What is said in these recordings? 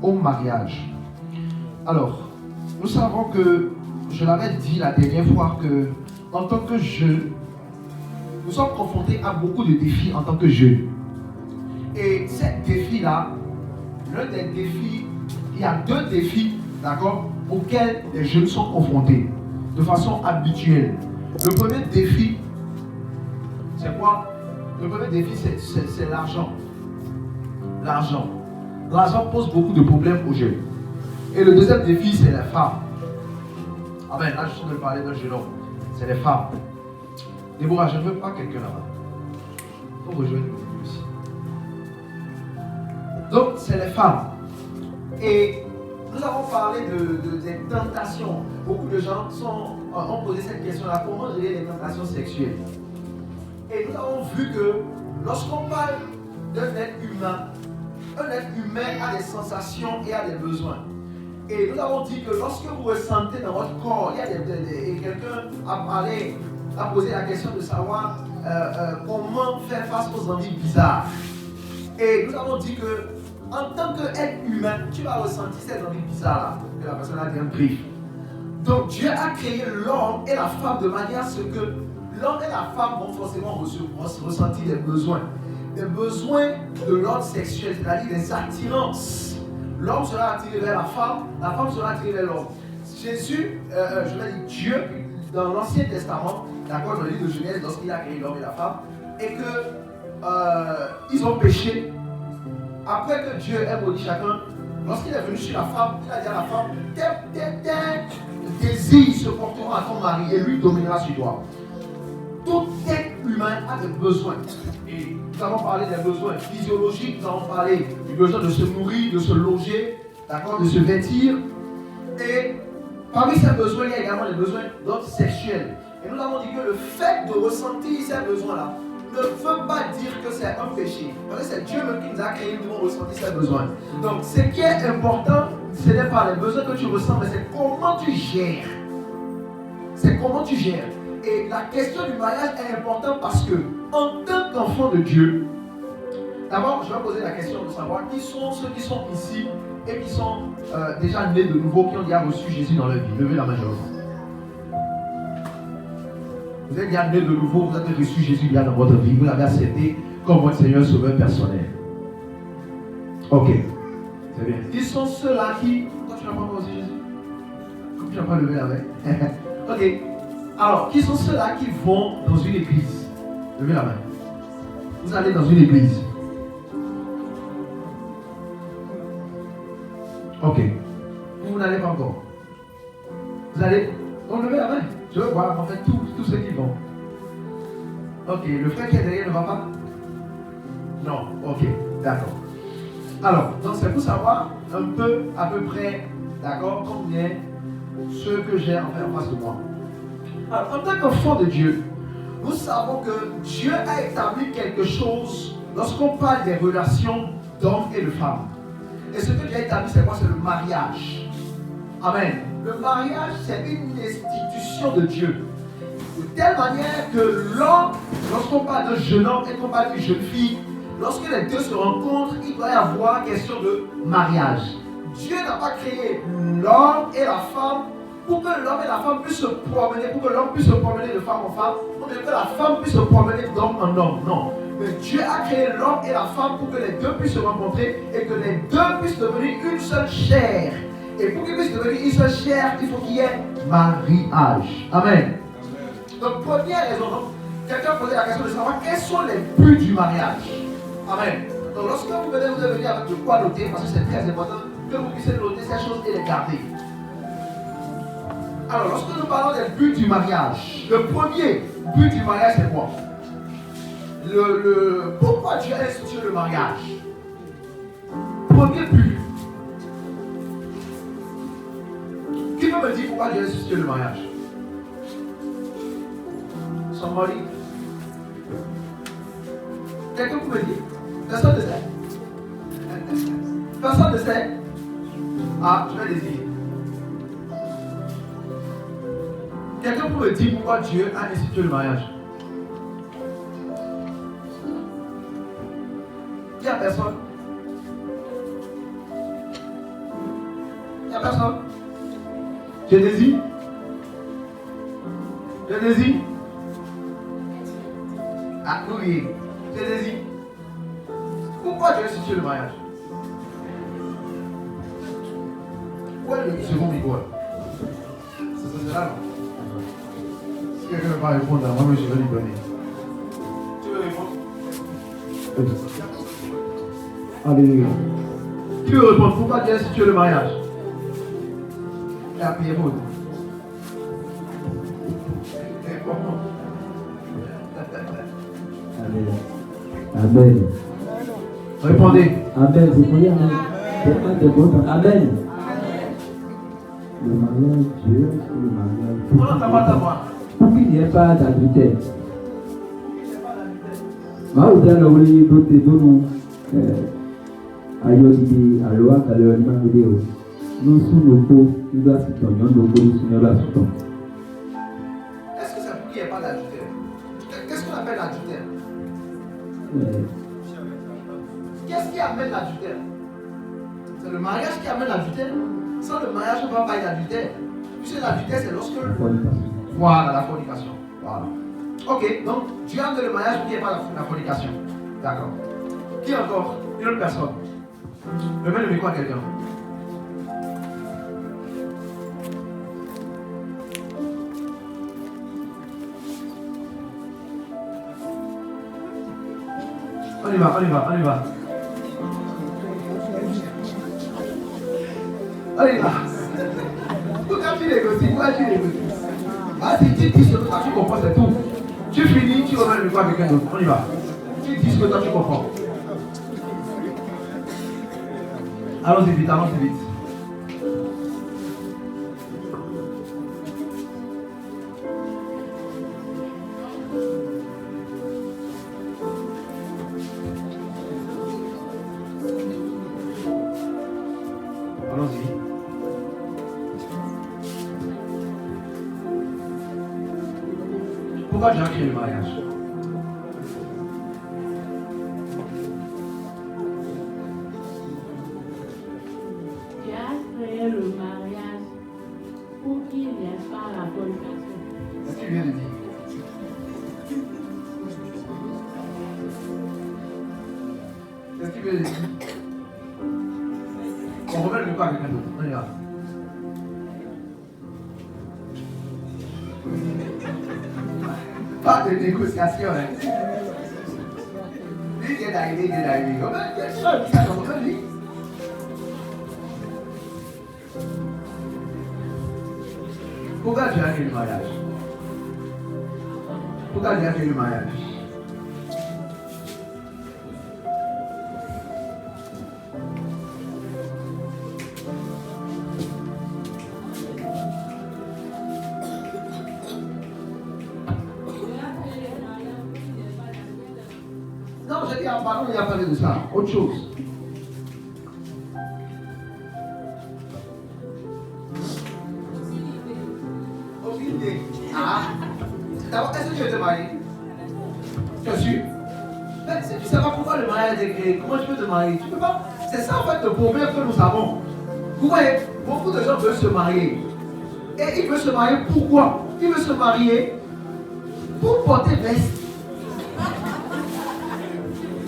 au mariage. Alors, nous savons que, je l'avais dit la dernière fois, que en tant que jeunes, nous sommes confrontés à beaucoup de défis en tant que jeunes. Et ces défis-là, l'un des défis, il y a deux défis, d'accord, auxquels les jeunes sont confrontés de façon habituelle. Le premier défi, c'est quoi? Le premier défi, c'est l'argent. L'argent. L'argent pose beaucoup de problèmes aux jeunes. Et le deuxième défi, c'est les femmes. Ah ben là, je suis en train de parler d'un jeune homme. C'est les femmes. Déborah, je ne veux pas quelqu'un là-bas. Il faut rejoindre ici. Donc, c'est les femmes. Et nous avons parlé des tentations. Beaucoup de gens ont posé cette question-là. Comment gérer les tentations sexuelles? Et nous avons vu que lorsqu'on parle d'un être humain, un être humain a des sensations et a des besoins. Et nous avons dit que lorsque vous ressentez dans votre corps, il y a et quelqu'un a posé la question de savoir comment faire face aux envies bizarres. Et nous avons dit que en tant qu'être humain, tu vas ressentir ces envies bizarres que la personne a dit un brief. Donc Dieu a créé l'homme et la femme de manière à ce que l'homme et la femme vont forcément ressentir des besoins. Des besoins de l'ordre sexuel, c'est-à-dire des attirances. L'homme sera attiré vers la femme sera attirée vers l'homme. Jésus, je vais dire Dieu, dans l'Ancien Testament, d'accord, dans le livre de Genèse, lorsqu'il a créé l'homme et la femme, et que ils ont péché. Après que Dieu ait maudit chacun, lorsqu'il est venu chez la femme, il a dit à la femme, tes désirs se porteront à ton mari et lui dominera sur toi. Tout être humain a des besoins. Et nous avons parlé des besoins physiologiques, nous avons parlé du besoin de se nourrir, de se loger, d'accord, de se vêtir. Et parmi ces besoins, il y a également les besoins d'ordre sexuel. Et nous avons dit que le fait de ressentir ces besoins-là ne veut pas dire que c'est un péché. Parce que c'est Dieu même qui nous a créés, nous devons ressentir ces besoins. Donc ce qui est important, ce n'est pas les besoins que tu ressens, mais c'est comment tu gères. C'est comment tu gères. Et la question du mariage est importante parce que, en tant qu'enfant de Dieu, d'abord, je vais poser la question de savoir qui sont ceux qui sont ici et qui sont déjà nés de nouveau, qui ont déjà reçu Jésus dans leur vie. Levez la main, Jonathan. Vous êtes déjà nés de nouveau, vous avez reçu Jésus déjà dans votre vie, vous l'avez accepté comme votre Seigneur Sauveur personnel. Ok, c'est bien. Qui sont ceux-là qui. Toi, tu n'as pas encore reçu Jésus? Comme tu n'as pas levé la main. Ok. Alors, qui sont ceux-là qui vont dans une église? Levez la main. Vous allez dans une église. Ok. Vous n'allez pas encore. Vous allez. Donc, levez la main. Je veux voir, en fait, tous ceux qui vont. Ok. Le frère qui est derrière ne va pas? Non. Ok. D'accord. Alors, donc c'est pour savoir un peu, à peu près, d'accord, combien ceux que j'ai en face de moi. Alors, en tant qu'enfant de Dieu, nous savons que Dieu a établi quelque chose lorsqu'on parle des relations d'hommes et de femmes. Et ce que Dieu a établi, c'est quoi? C'est le mariage. Amen. Le mariage, c'est une institution de Dieu. De telle manière que l'homme, lorsqu'on parle d'un jeune homme et qu'on parle d'une jeune fille, lorsque les deux se rencontrent, il doit y avoir question de mariage. Dieu n'a pas créé l'homme et la femme pour que l'homme et la femme puissent se promener, pour que l'homme puisse se promener de femme en femme, pour que la femme puisse se promener d'homme en homme. Non. Mais Dieu a créé l'homme et la femme pour que les deux puissent se rencontrer et que les deux puissent devenir une seule chair. Et pour qu'ils puissent devenir une seule chair, il faut qu'il y ait mariage. Amen. Donc, première raison, quelqu'un posait la question de savoir quels sont les buts du mariage. Amen. Donc, lorsque vous venez, vous devez venir avec de quoi noter, parce que c'est très important que vous puissiez noter ces choses et les garder. Alors, lorsque nous parlons des buts du mariage, le premier but du mariage, c'est quoi? Pourquoi Dieu a institué le mariage? Premier but. Qui peut me dire pourquoi Dieu a institué le mariage? Somebody? Quelqu'un peut me dire? Personne ne sait. Personne ne sait. Ah, je vais les dire. Quelqu'un peut me dire pourquoi Dieu a institué le mariage? Il n'y a personne. a personne. Je désire. Je désire. Ah oui, je désire. Pourquoi tu as institué le mariage? Où est le second micro? C'est ça, non? Si quelqu'un ne veut pas répondre, moi je vais lui donner. Tu veux répondre? Oui. Alléluia. Qui veut répondre? Pourquoi tu as institué le mariage? La Pierre. Amen. Répondez. Amen. Vous croyez Amen. Amen. Le mariage, Dieu, c'est le mariage. On n'entend pas ta voix. Pour qu'il n'y ait pas d'adultère. Vous avez l'oublié d'autres nous. Ayodi, aloa, kaleur, manodéo. Nous sommes nos peaux, nous doit se tenir, nos peaux, nous doit se tenir. Est-ce que c'est pour qu'il n'y ait pas d'adultère? Qu'est-ce qu'on appelle l'adultère? Qu'est-ce qui amène l'adultère? C'est le mariage qui amène l'adultère. Sans le mariage, on ne va pas y d'adultère. Puisque l'adultère, c'est lorsque. Voilà, la fornication. Voilà. Ok, donc Dieu amène le mariage pour qu'il n'y ait pas la fornication. D'accord. Qui encore? Une autre personne. Remets le micro à quelqu'un. On y va, on y va, on y va. On y va. Pourquoi tu négocies? Pourquoi tu négocies? Vas-y, tu dis ce que toi tu comprends, c'est tout. Tu finis, tu remets le micro à quelqu'un d'autre. On y va. Tu dis ce que toi tu comprends. Allons-y vite, allons-y vite. Allons-y. Pourquoi Dieu a créé le mariage? Dieu a créé le mariage pour qu'il n'y ait pas la fornication. C'est ce qu'il vient de dire. C'est ce qu'il vient de dire. On remet le micro à quelqu'un d'autre. On y va. Pas de négociation, hein. Lui vient d'arriver, il vient d'arriver. Comment lui? Pourquoi Dieu a fait le mariage? Pourquoi Dieu a fait le mariage? Non, j'ai dit en parlant, il a parlé de ça. Autre chose. Aucune idée. Ah. D'abord, est-ce que tu veux te marier? Tu es sûr? Mais si tu ne sais pas pourquoi le mariage est créé, comment tu peux te marier? Tu ne peux pas. C'est ça en fait le problème que nous avons. Vous voyez, beaucoup de gens veulent se marier. Et ils veulent se marier pourquoi? Ils veulent se marier pour porter veste.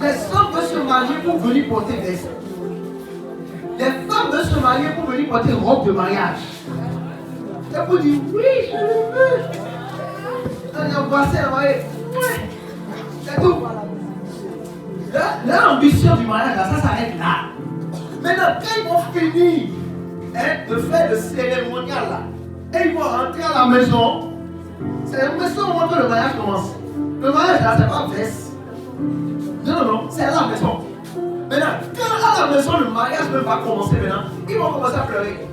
Les hommes veulent se marier pour venir porter veste. Les femmes veulent se marier pour venir porter robe de mariage. Et vous dites, oui, je le veux. On est embrassé, on va aller. C'est tout. L'ambition du mariage, là, ça s'arrête là. Maintenant, quand ils vont finir de faire le cérémonial là, et ils vont rentrer à la maison, c'est la maison au moment que le mariage commence. Le mariage là, c'est pas veste. Non, c'est à la maison. Maintenant, quand à la maison le mariage va commencer maintenant, ils vont commencer à pleurer.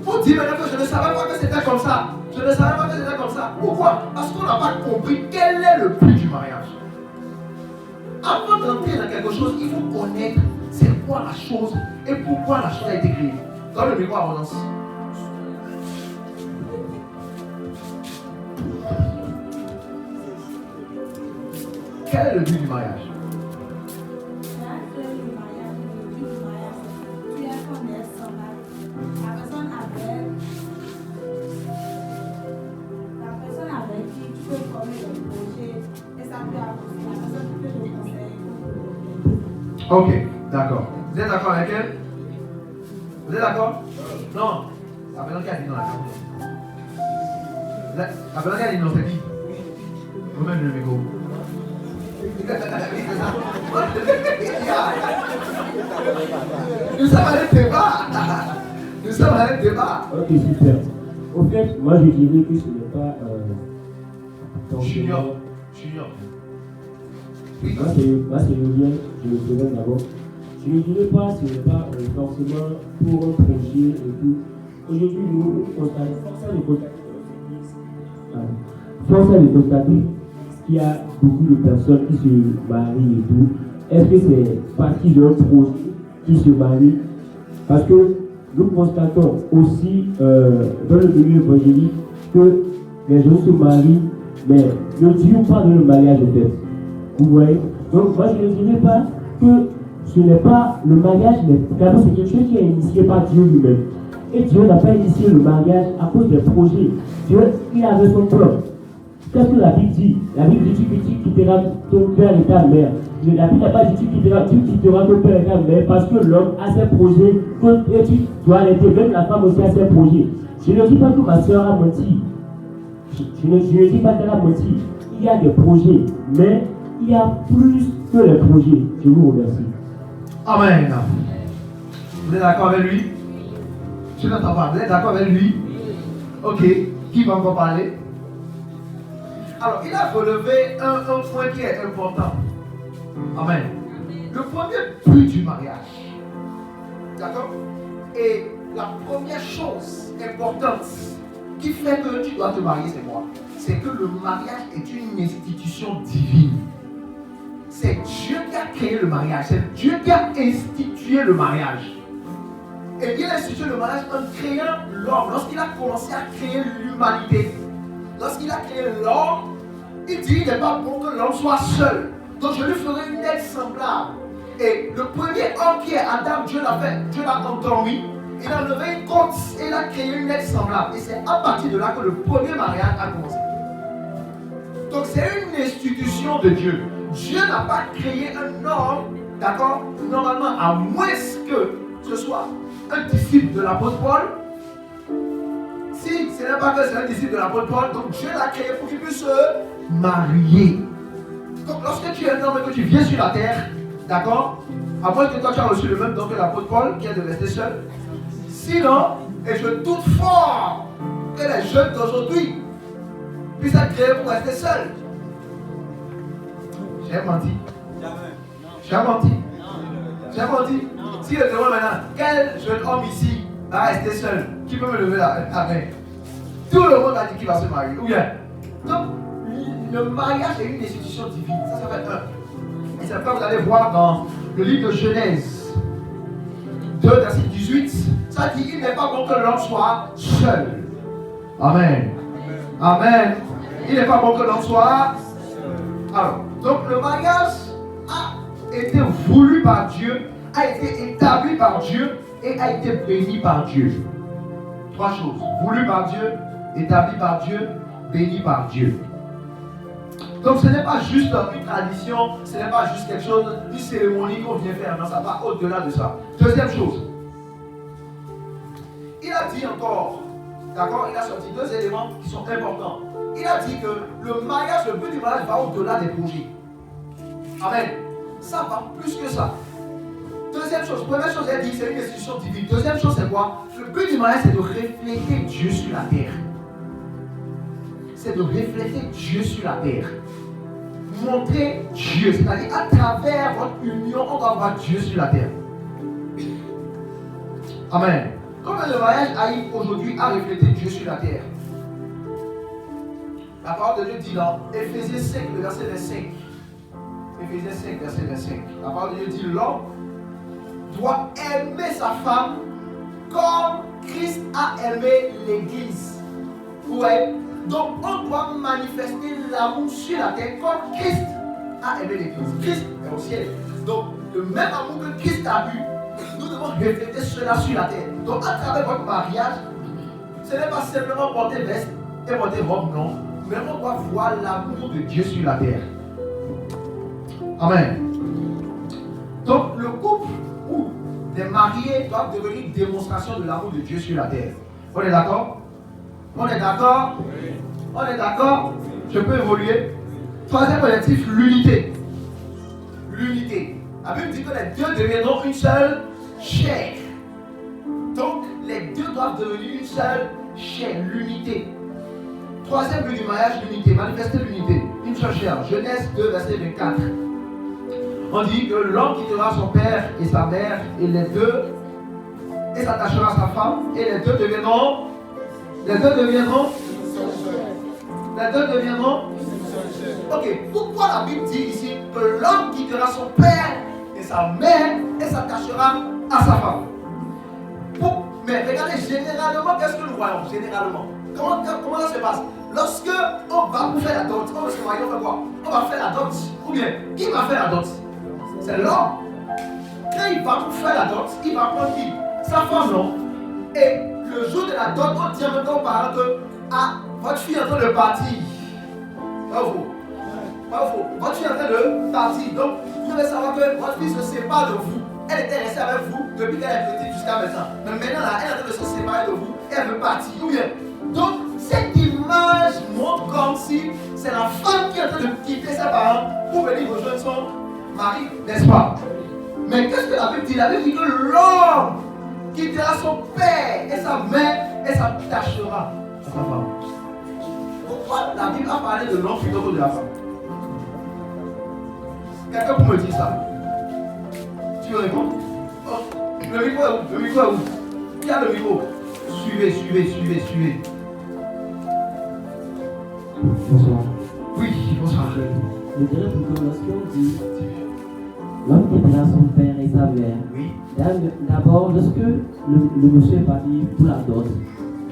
Pour dire maintenant que je ne savais pas que c'était comme ça. Je ne savais pas que c'était comme ça. Pourquoi? Parce qu'on n'a pas compris quel est le but du mariage. Avant d'entrer dans quelque chose, il faut connaître c'est quoi la chose et pourquoi la chose a été créée. Dans le micro à Roland. Quel est le but du mariage? Tu es comme elle s'en va. Après ça, Ok, d'accord. Vous êtes d'accord avec elle? Vous êtes d'accord? Non. La personne qui a dit non. La personne qui a dit non, c'est qui? Vous-même le micro. Nous sommes à un débat. Nous sommes à un débat. Ok, super. Au fait, moi je dirais que ce n'est pas. Junior. Oui. Moi c'est le lien, je le dirais d'abord. Je ne dirais pas, ce n'est pas forcément pour un projet et tout. Aujourd'hui, nous constatons, force à le constater qu'il y a beaucoup de personnes qui se marient et tout. Est-ce que c'est partie d'un projet qui se marie? Parce que nous constatons aussi dans le milieu évangélique que les gens se marient, mais ne durent pas dans le mariage en fait. Vous voyez? Donc moi je ne dirais pas que ce n'est pas le mariage, mais d'abord c'est quelque chose qui est initié par Dieu lui-même. Et Dieu n'a pas initié le mariage à cause des projets. Dieu, il avait son plan. Qu'est-ce que la Bible dit? La Bible dit que tu quitteras ton père et ta mère. La Bible n'a pas dit tu quitteras ton père et ta mère parce que l'homme a ses projets et tu dois arrêter. Même la femme aussi a ses projets. Je ne dis pas que ma soeur a menti. Je ne dis pas qu'elle a menti. Il y a des projets, mais il y a plus que les projets. Je vous remercie. Amen. Vous êtes d'accord avec lui? Je n'entends pas. Vous êtes d'accord avec lui? Ok. Qui va encore parler? Alors, il a relevé un point qui est important. Amen. Le premier but du mariage. D'accord? Et la première chose importante qui fait que tu dois te marier, c'est quoi? C'est que le mariage est une institution divine. C'est Dieu qui a créé le mariage. C'est Dieu qui a institué le mariage. Et il a institué le mariage en créant l'homme. Lorsqu'il a commencé à créer l'humanité, lorsqu'il a créé l'homme, il dit qu'il n'est pas bon que l'homme soit seul. Donc je lui ferai une aide semblable. Et le premier homme qui est Adam, Dieu l'a endormi. Il a levé une côte et il a créé une aide semblable. Et c'est à partir de là que le premier mariage a commencé. Donc c'est une institution de Dieu. Dieu n'a pas créé un homme, d'accord, normalement, à moins que ce soit un disciple de l'apôtre Paul. Si ce n'est pas que c'est un disciple de l'apôtre Paul, donc Dieu l'a créé pour qu'il puisse se marier. Donc lorsque tu es un homme et que tu viens sur la terre, d'accord, à moins que toi tu as reçu le même don que l'apôtre Paul, qui est de rester seul. Sinon, et je doute fort que les jeunes d'aujourd'hui puissent être créés pour rester seuls. J'ai menti. J'ai menti. J'ai menti. Si je demande maintenant, quel jeune homme ici va rester seul? Qui peut me lever la main? Tout le monde a dit qu'il va se marier. Ou bien? Donc, le mariage est une institution divine. Ça fait un. Et c'est pourquoi vous allez voir dans le livre de Genèse 2, verset 18, ça dit il n'est pas bon que l'homme soit seul. Amen. Amen. Il n'est pas bon que l'homme soit seul. Alors, donc le mariage a été voulu par Dieu, a été établi par Dieu et a été béni par Dieu. Trois choses. Voulu par Dieu, établi par Dieu, béni par Dieu. Donc ce n'est pas juste une tradition, ce n'est pas juste quelque chose, une cérémonie qu'on vient faire. Non, ça va au-delà de ça. Deuxième chose. Il a dit encore, d'accord, il a sorti deux éléments qui sont importants. Il a dit que le mariage, le but du mariage va au-delà des projets. Amen. Ça va plus que ça. Deuxième chose, première chose, elle dit c'est une institution divine. Deuxième chose, c'est quoi? Le but du mariage, c'est de refléter Dieu sur la terre. C'est de refléter Dieu sur la terre. Montrer Dieu, c'est-à-dire à travers votre union, on va voir Dieu sur la terre. Amen. Comme le mariage arrive aujourd'hui à refléter Dieu sur la terre. La parole de Dieu dit dans Éphésiens 5, le verset 25. Éphésiens 5, verset 25. La parole de Dieu dit l'homme doit aimer sa femme comme Christ a aimé l'Église. Vous voyez? Donc on doit manifester l'amour sur la terre comme Christ a aimé l'Église. Christ est au ciel. Donc le même amour que Christ a eu, nous devons refléter cela sur la terre. Donc à travers votre mariage, ce n'est pas simplement porter veste et porter robe, non. Mais on doit voir l'amour de Dieu sur la terre. Amen. Donc le couple ou les mariés doivent devenir une démonstration de l'amour de Dieu sur la terre. On est d'accord? On est d'accord? On est d'accord? Je peux évoluer. Troisième objectif, l'unité. L'unité. La Bible dit que les deux deviendront une seule chair. Donc, les deux doivent devenir une seule chair, l'unité. Troisième but du mariage, l'unité. Manifester l'unité. Une seule chair. Genèse 2, verset 24. On dit que l'homme quittera son père et sa mère, et les deux, et s'attachera à sa femme, et les deux deviendront. Ok, pourquoi la Bible dit ici que l'homme quittera son père et sa mère et s'attachera à sa femme? Mais regardez, généralement, qu'est-ce que nous voyons? Généralement, comment ça se passe? Lorsque on va pour faire la dot, on va faire quoi? On va faire la dot. Ou bien, qui va faire la dot? C'est l'homme. Quand il va pour faire la dot, il va prendre qui? Sa femme, non? Et le jour de la dot, on dit maintenant aux parents que votre fille est en train de partir. Pas faux. Votre fille est en train de partir. Donc, vous devez savoir que votre fille se sépare de vous. Elle était restée avec vous depuis qu'elle est petite jusqu'à maintenant. Mais maintenant, là, elle est en train de se séparer de vous et elle veut partir. Ou bien, donc, cette image montre comme si c'est la femme qui est en train de quitter ses parents pour venir rejoindre son mari, n'est-ce pas? Mais qu'est-ce que la Bible dit? La Bible dit que l'homme quittera son père et sa mère et s'attachera à sa femme. Pourquoi la Bible a parlé de l'homme plutôt que de la femme? Quelqu'un peut me dire ça? Tu me réponds? Oh, le micro est où? Qui a le micro? Suivez. Bonsoir. Oui, bonsoir. Je dirais plutôt lorsqu'on dit l'homme quittera son père et sa mère. Oui. D'abord, lorsque le monsieur est parti pour la dot,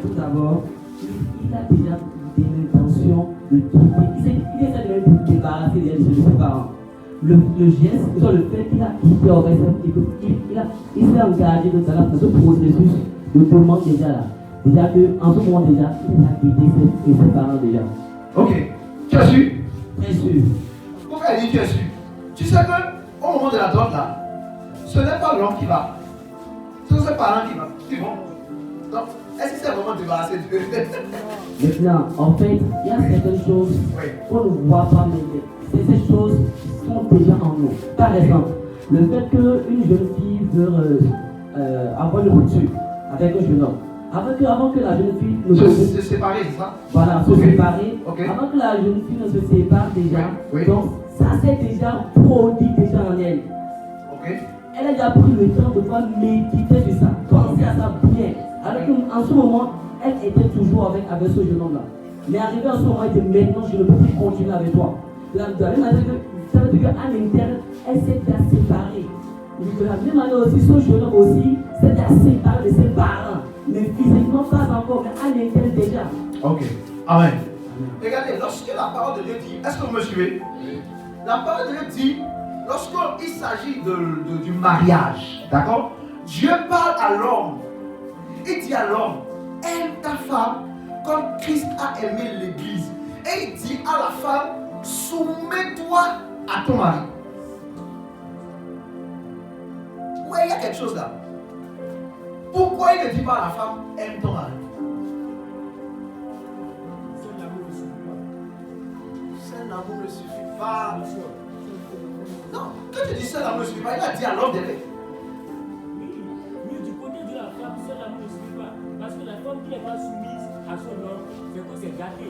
tout d'abord, il a déjà des intentions de quitter. Il essaie de se débarrasser de ses parents. Le geste, le fait qu'il a quitté il s'est engagé dans ce processus de demande déjà là. Déjà qu'en ce moment déjà, il a quitté ses parents déjà. Ok. Tu as su? Très sûr. Pourquoi elle dit tu as su? Tu sais qu'au moment de la dot là, ce n'est pas l'homme qui va. Ce sont ses parents qui vont. Donc, est-ce que c'est vraiment débarrassé de Maintenant, en fait, il y a certaines choses qu'on ne voit pas, mais ces choses sont déjà en nous. Par exemple, le fait qu'une jeune fille veut avoir une rupture avec un jeune homme. Avant que la jeune fille ne se séparer, c'est ça? Voilà, se séparer. Okay. Avant que la jeune fille ne se sépare déjà. Oui. Donc, ça s'est déjà produit déjà en elle. Ok. Elle a déjà pris le temps de pouvoir méditer sur ça, penser à ça bien. Alors qu'en ce moment, elle était toujours avec ce jeune homme-là. Mais arrivé à ce moment, elle dit maintenant, je ne peux plus continuer avec toi. De la même manière que ça veut dire qu'à l'intérieur, elle s'est déjà séparée. De la même manière aussi, ce jeune homme aussi s'est déjà séparé de ses parents. Mais physiquement, pas encore, mais à l'intérieur déjà. Ok. Amen. Regardez, lorsque la parole de Dieu dit, est-ce que vous me suivez? La parole de Dieu dit, lorsqu'il s'agit du mariage, d'accord? Dieu parle à l'homme. Il dit à l'homme, aime ta femme comme Christ a aimé l'église. Et il dit à la femme, soumets-toi à ton mari. Ouais, il y a quelque chose là. Pourquoi il ne dit pas à la femme, aime ton mari? Seul l'amour ne suffit pas. Non, quand tu dis seul l'amour ne suffit pas, il a dit à l'homme d'aimer. Oui, du côté de la femme, seul l'amour ne suffit pas. Parce que la femme qui n'est pas soumise à son homme, c'est que c'est gâté.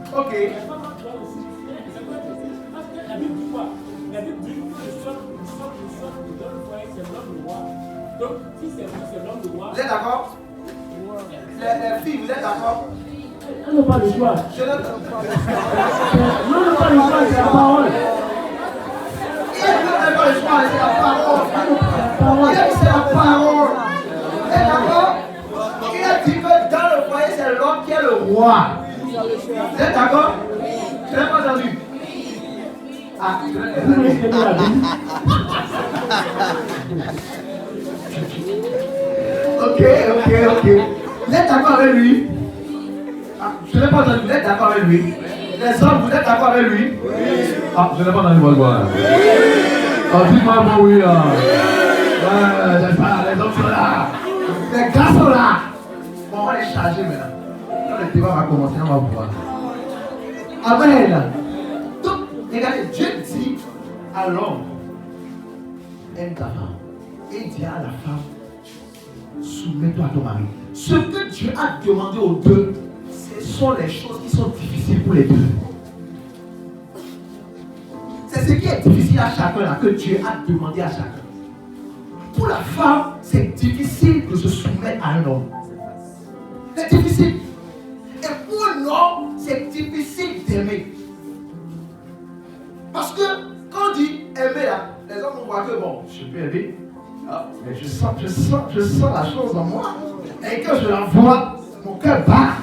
Ok. La femme doit le soumettre. Parce que la Bible dit quoi? La Bible dit que le socle dans le foyer, c'est l'homme le roi. Donc, si c'est vous, c'est l'homme le roi. Vous êtes d'accord? Les filles, vous êtes d'accord? On n'a pas le choix. Je ne... On n'a pas le choix, c'est la parole. Il n'a pas le choix, c'est la parole. C'est la parole. Vous êtes d'accord? Il a dit que dans le foyer, c'est l'homme qui est le roi. Vous êtes d'accord? Je n'ai pas entendu. Ah, je n'ai pas entendu. Ok. Vous êtes d'accord avec lui? Ah, je n'ai pas entendu. Vous êtes d'accord avec lui? Les hommes, vous êtes d'accord avec lui? Oui. Ah, je n'ai pas entendu votre voix. Oh, dis-moi bon oui là. Ouais, c'est ça, les hommes sont là. Les gars sont là. Bon, on va les charger maintenant. Quand le débat va commencer, on va voir. Amen. Donc, regardez, Dieu dit à l'homme, aime ta femme. Et il dit à la femme, soumets-toi à ton mari. Ce que Dieu a demandé aux deux, ce sont les choses qui sont difficiles pour les deux. C'est ce qui est difficile à chacun là, que Dieu a demandé à chacun. Pour la femme, c'est difficile de se soumettre à un homme. C'est difficile. Et pour un homme, c'est difficile d'aimer. Parce que quand on dit aimer là, les hommes vont voir que bon, je peux aimer. Ah, mais je sens la chose en moi. Et quand je la vois, mon cœur bat.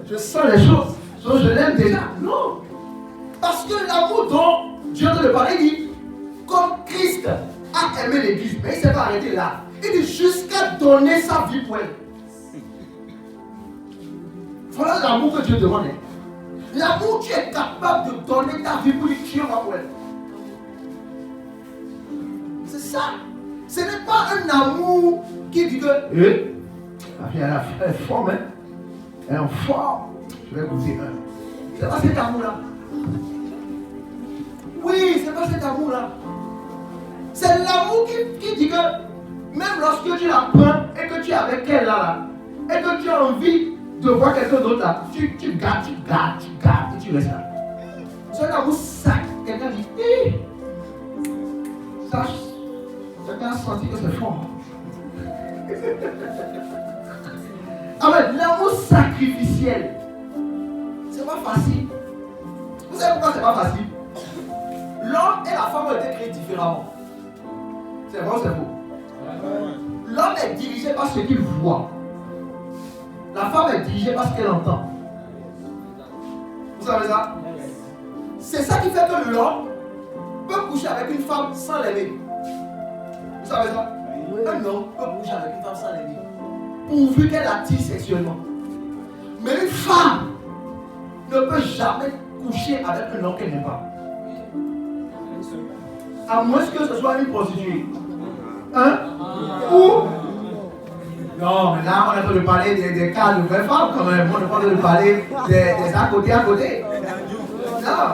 Je sens les choses. Donc je l'aime déjà. Non. Parce que l'amour dont Dieu te parle, il dit, comme Christ a aimé l'église, mais il ne s'est pas arrêté là. Il dit jusqu'à donner sa vie pour elle. Voilà l'amour que Dieu demande. L'amour, tu es capable de donner ta vie pour lui, tu en vas pour elle. C'est ça. Ce n'est pas un amour qui dit que elle est forte, hein? Elle est forte. Je vais goûter un. C'est pas cet amour-là. Oui, c'est pas cet amour-là. C'est l'amour qui dit que même lorsque tu la prends et que tu es avec elle là, et que tu as envie de voir quelqu'un d'autre là, tu gardes et tu restes là. C'est un amour sac. Quelqu'un dit, ça, quelqu'un a senti que c'est fort. Amen. L'amour sacrificiel, c'est pas facile. Vous savez pourquoi c'est pas facile? L'homme et la femme ont été créés différemment. C'est vrai ou c'est faux? L'homme est dirigé par ce qu'il voit. La femme est dirigée par ce qu'elle entend. Vous savez ça? C'est ça qui fait que l'homme peut coucher avec une femme sans l'aimer. Vous savez ça? Un homme peut coucher avec une femme sans l'aimer, pourvu qu'elle attire sexuellement. Mais une femme ne peut jamais coucher avec un homme qu'elle n'aime pas. À moins que ce soit une prostituée. Hein? Ou... Non, mais là, on est en train de parler des cas de vraies femmes quand même. On est en train de parler des à côté. Non.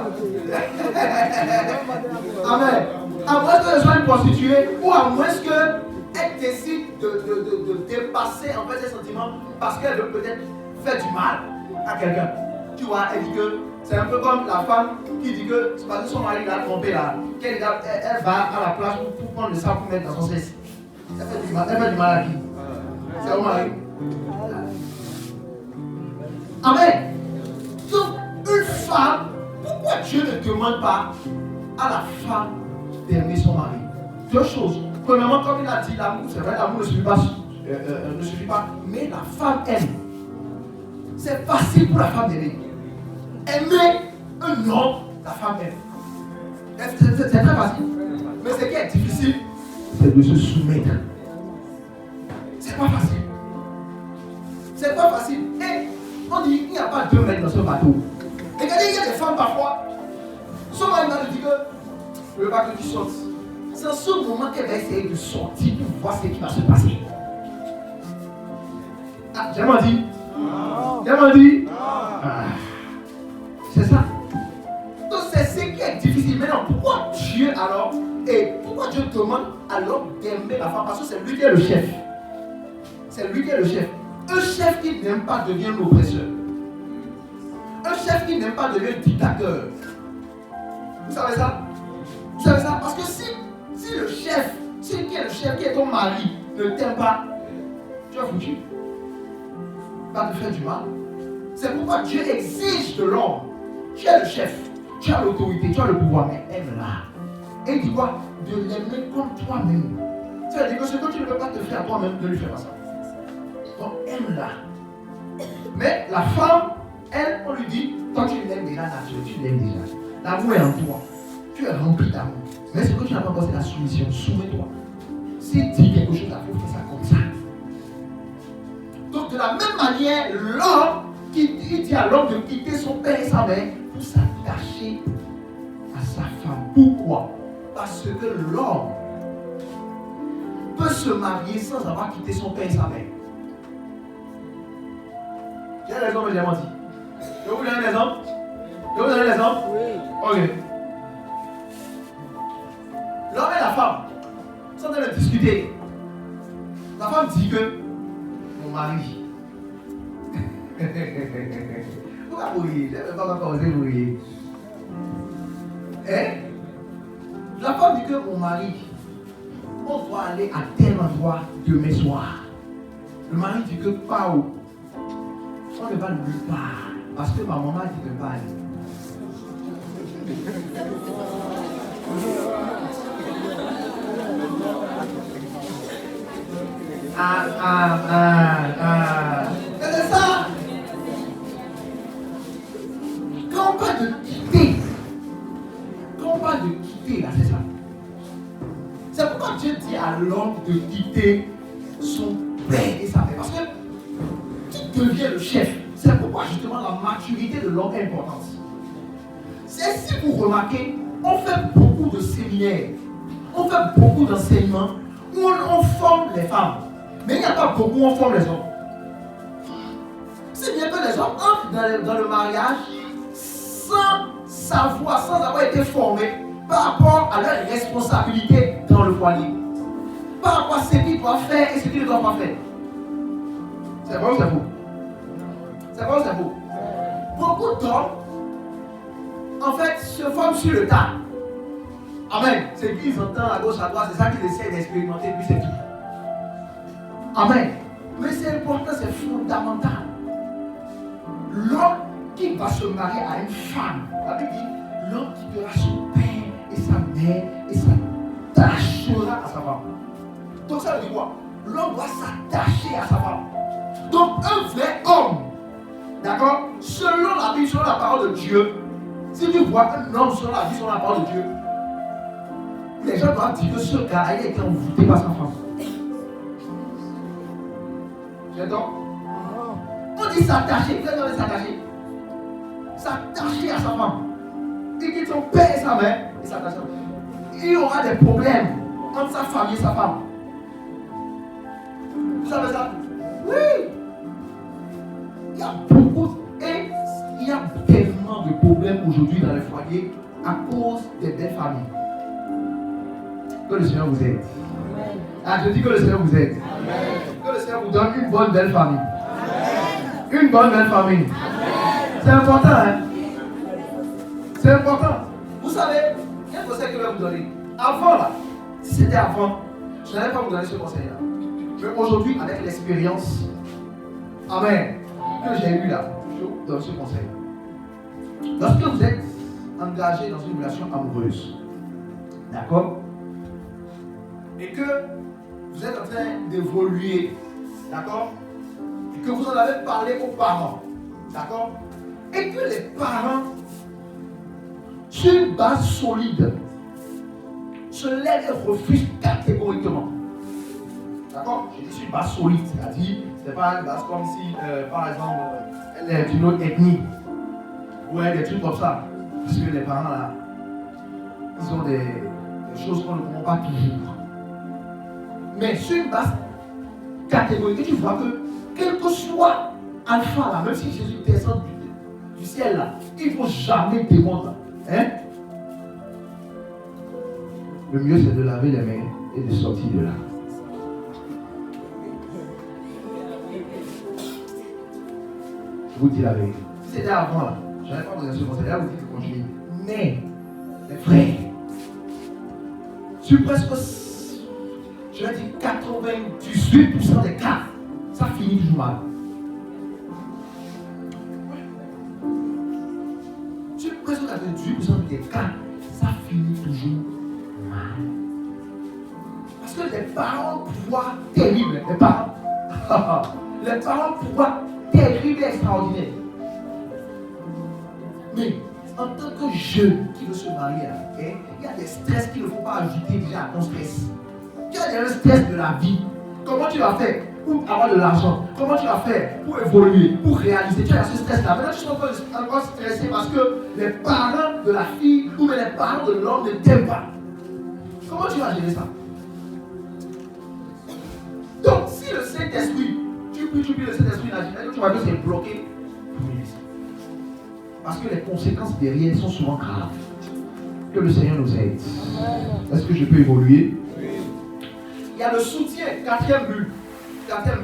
Amen. À moins que ce soit une prostituée, ou à moins qu'elle décide de dépasser en fait ses sentiments parce qu'elle veut peut-être faire du mal à quelqu'un. Tu vois, elle dit que c'est un peu comme la femme qui dit que c'est parce que son mari l'a trompé là, qu'elle va à la plage pour prendre le sang pour mettre dans son sexe. Elle fait du mal à qui? C'est au mari. Amen. Donc, une femme, pourquoi Dieu ne demande pas à la femme d'aimer son mari? Deux choses. Premièrement, comme il a dit, l'amour, c'est vrai, l'amour ne suffit pas, mais la femme aime. C'est facile pour la femme d'aimer. Aimer un homme, la femme aime. C'est très facile. Mais ce qui est difficile, c'est de se soumettre. C'est pas facile. C'est pas facile. Et on dit qu'il n'y a pas 2 mètres dans ce bateau. Regardez, il y a des femmes parfois. Son mari va lui dire que je veux pas que tu sortes. C'est en ce moment qu'elle va essayer de sortir pour voir ce qui va se passer. Ah, j'ai m'a dit. J'ai m'a dit. C'est ça. Donc c'est ce qui est difficile. Maintenant, pourquoi Dieu alors, et pourquoi Dieu demande à l'homme d'aimer la femme? Parce que c'est lui qui est le chef. C'est lui qui est le chef. Un chef qui n'aime pas devient l'oppresseur. Un chef qui n'aime pas devient dictateur. Vous savez ça? Vous savez ça? Parce que si le chef, qui est le chef, qui est ton mari, ne t'aime pas, tu vas foutu. Va te faire du mal. C'est pourquoi Dieu exige de l'homme. Tu es le chef, tu as l'autorité, tu as le pouvoir, mais aime-la. Et il dit quoi? De l'aimer comme toi-même. Ça veut dire que ce que tu ne peux pas te faire à toi-même, ne lui fais pas ça. Donc aime-la. Mais la femme, elle, on lui dit, toi tu l'aimes déjà naturel, tu l'aimes déjà. L'amour est en toi. Tu es rempli d'amour. Mais ce que tu n'as pas encore, c'est la soumission. Soumets-toi. S'il dit quelque chose, il faut faire ça comme ça. Donc de la même manière, l'homme, il dit à l'homme de quitter son père et sa mère pour s'attacher à sa femme. Pourquoi? parce que l'homme peut se marier sans avoir quitté son père et sa mère. J'ai raison, mais j'ai menti. Je vous donne l'exemple. Je vous donne l'exemple. Oui. Ok. L'homme et la femme sont en train de discuter. La femme dit que mon mari. Pourquoi vous riez? Je ne vais pas encore oser vous riez. Hein? La femme dit que mon mari, on doit aller à tel endroit demain soir. Le mari dit que pas où. On ne va nulle part. Parce que ma maman dit de ne pas aller. C'est ça. Quand on parle de quitter, là, c'est ça. C'est pourquoi Dieu dit à l'homme de quitter son père et sa mère. Parce que qui devient le chef? C'est pourquoi justement la maturité de l'homme est importante. C'est si vous remarquez, on fait beaucoup de séminaires, on fait beaucoup d'enseignements où on forme les femmes. Mais il n'y a pas beaucoup où on forme les hommes. C'est bien que les hommes entrent dans le mariage sans savoir, sans avoir été formés par rapport à leurs responsabilités dans le foyer. Par rapport à ce qu'ils doivent faire et ce qu'ils ne doivent pas faire. C'est vrai ou c'est faux? C'est vrai ou c'est faux? Beaucoup d'hommes, en fait, se forment sur le tas. Amen. C'est qu'ils entendent à gauche, à droite, c'est ça qu'ils essaient d'expérimenter, puis c'est tout. Amen. Mais c'est important, c'est fondamental. L'homme qui va se marier à une femme, la Bible dit, l'homme quittera son père et sa mère et s'attachera à sa femme. Donc ça veut dire quoi? L'homme doit s'attacher à sa femme. Donc un vrai homme, d'accord, selon la Bible, selon la parole de Dieu, si tu vois un homme selon la Bible, selon la parole de Dieu, les gens doivent dire que ce gars a été envoûté par sa femme. J'entends? On dit s'attacher, qu'est-ce qu'on dit s'attacher? S'attacher à sa femme. Il quitte son père et sa mère et s'attache à sa femme. Il y aura des problèmes entre sa famille et sa femme. Vous savez ça? Oui! Il y a beaucoup et il y a tellement de problèmes aujourd'hui dans les foyers à cause des belles familles. Que le Seigneur vous aide. Amen. Ah, je dis que le Seigneur vous aide. Amen. Que le Seigneur vous donne une bonne belle famille. Amen. Une bonne belle famille. Amen. C'est important, hein? C'est important. Vous savez, quel conseil que je vais vous donner? Avant là, si c'était avant, je n'allais pas vous donner ce conseil-là. Mais aujourd'hui, avec l'expérience, amen, que j'ai eu là, je vous donne ce conseil. Lorsque vous êtes engagé dans une relation amoureuse, d'accord, et que vous êtes en train d'évoluer, d'accord, et que vous en avez parlé aux parents, d'accord, et que les parents, sur une base solide, se lèvent et refusent catégoriquement. D'accord? Je dis sur une base solide, c'est-à-dire, c'est pas une base comme si, par exemple, elle est d'une autre ethnie, ou des trucs comme ça. Parce que les parents là, ils ont des choses qu'on ne comprend pas toujours. Mais sur une base catégorique, tu vois que, quel que soit Alpha là, même si Jésus descend du ciel là, il ne faut jamais démontrer. Hein? Le mieux c'est de laver les mains et de sortir de là. Je vous dis la vérité. Si c'était avant là, je n'allais pas vous donner ce conseil là, vous dites de continuer. Mais, mes frères, sur presque, je vais dire 98% des cas, ça finit toujours mal. Sur presque 98% des cas, ça finit toujours mal. Parce que les parents pouvoir terribles, les parents pouvoir terribles et extraordinaires. Mais en tant que jeune qui veut se marier, il y a des stress qu'il ne faut pas ajouter déjà à ton stress. Il y a des stress de la vie. Comment tu vas faire pour avoir de l'argent? Comment tu vas faire pour évoluer, pour réaliser? Tu as ce stress-là. Maintenant, tu es encore stressé parce que les parents de la fille ou les parents de l'homme ne t'aiment pas. Comment tu vas gérer ça? Donc, si le Saint-Esprit, tu pries le Saint-Esprit n'agit pas, tu vas dire que c'est bloqué. Parce que les conséquences derrière sont souvent graves. Que le Seigneur nous aide. Est-ce que je peux évoluer? Il y a le soutien, quatrième but,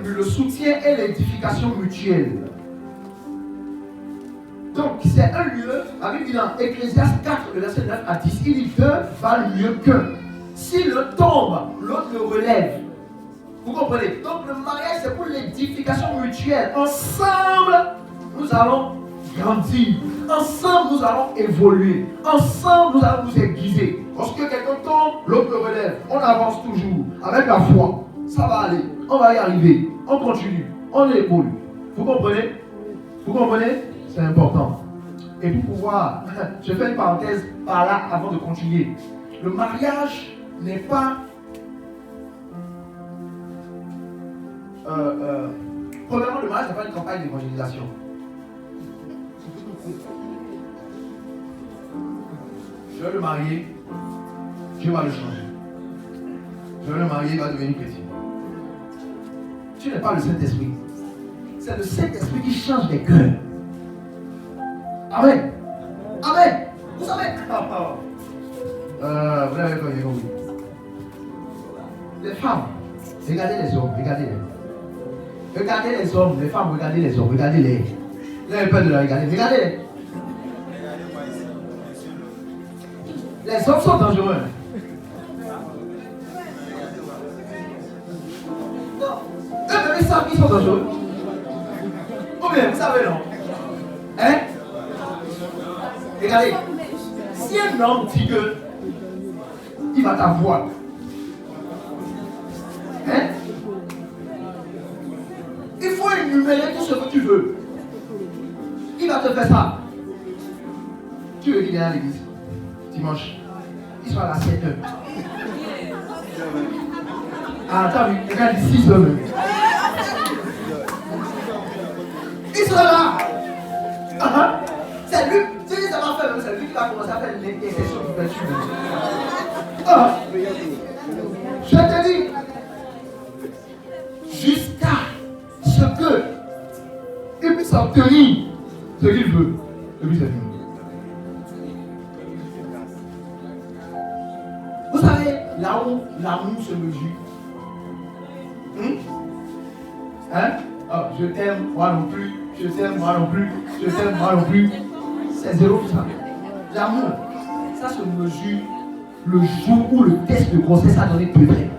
le soutien et l'édification mutuelle. Donc, c'est un lieu, la Bible dit dans Ecclésiaste 4, le verset 9 à 10, il dit deux valent mieux qu'un. Si l'un tombe, l'autre le relève. Vous comprenez? Donc, le mariage, c'est pour l'édification mutuelle. Ensemble, nous allons grandir. Ensemble, nous allons évoluer. Ensemble, nous allons nous aiguiser. Lorsque quelqu'un tombe, l'autre le relève. On avance toujours avec la foi. Ça va aller. On va y arriver. On continue. On évolue. Vous comprenez? Vous comprenez? C'est important. Et pour pouvoir, je fais une parenthèse par là avant de continuer. Le mariage n'est pas... premièrement, le mariage n'est pas une campagne d'évangélisation. Je vais le marier, Dieu va le changer. Je vais le marier, il va devenir chrétien. Tu n'es pas le Saint-Esprit. C'est le Saint-Esprit qui change les cœurs. Amen. Amen. Vous savez. Vous l'avez compris. Les femmes, regardez les hommes, regardez-les. Regardez les hommes, les femmes, regardez les hommes, regardez-les. Vous avez peur de les regarder, regardez-les. Les hommes sont dangereux. Non. Eux-mêmes, ils savent qu'ils sont dangereux. Ou bien, vous savez, non? Hein? Regardez. Si un homme dit que il va t'avoir, hein? Il faut énumérer tout ce que tu veux. Il va te faire ça. Tu veux qu'il vienne à l'église dimanche? Il sera là à 7 heures. Ah, attends, regarde, 6 heures. Il sera là. C'est lui, si ça va faire, c'est lui qui va commencer à faire l'intercession du vertu. Je te dis, jusqu'à ce que il puisse obtenir ce qu'il veut, et puis c'est fini. Vous savez, là où l'amour se mesure. Hein? Oh, je t'aime, moi non plus. Je t'aime, moi non plus. Je t'aime, moi non plus. C'est zéro tout ça. L'amour, ça se mesure le jour où le test de grossesse a donné peu près.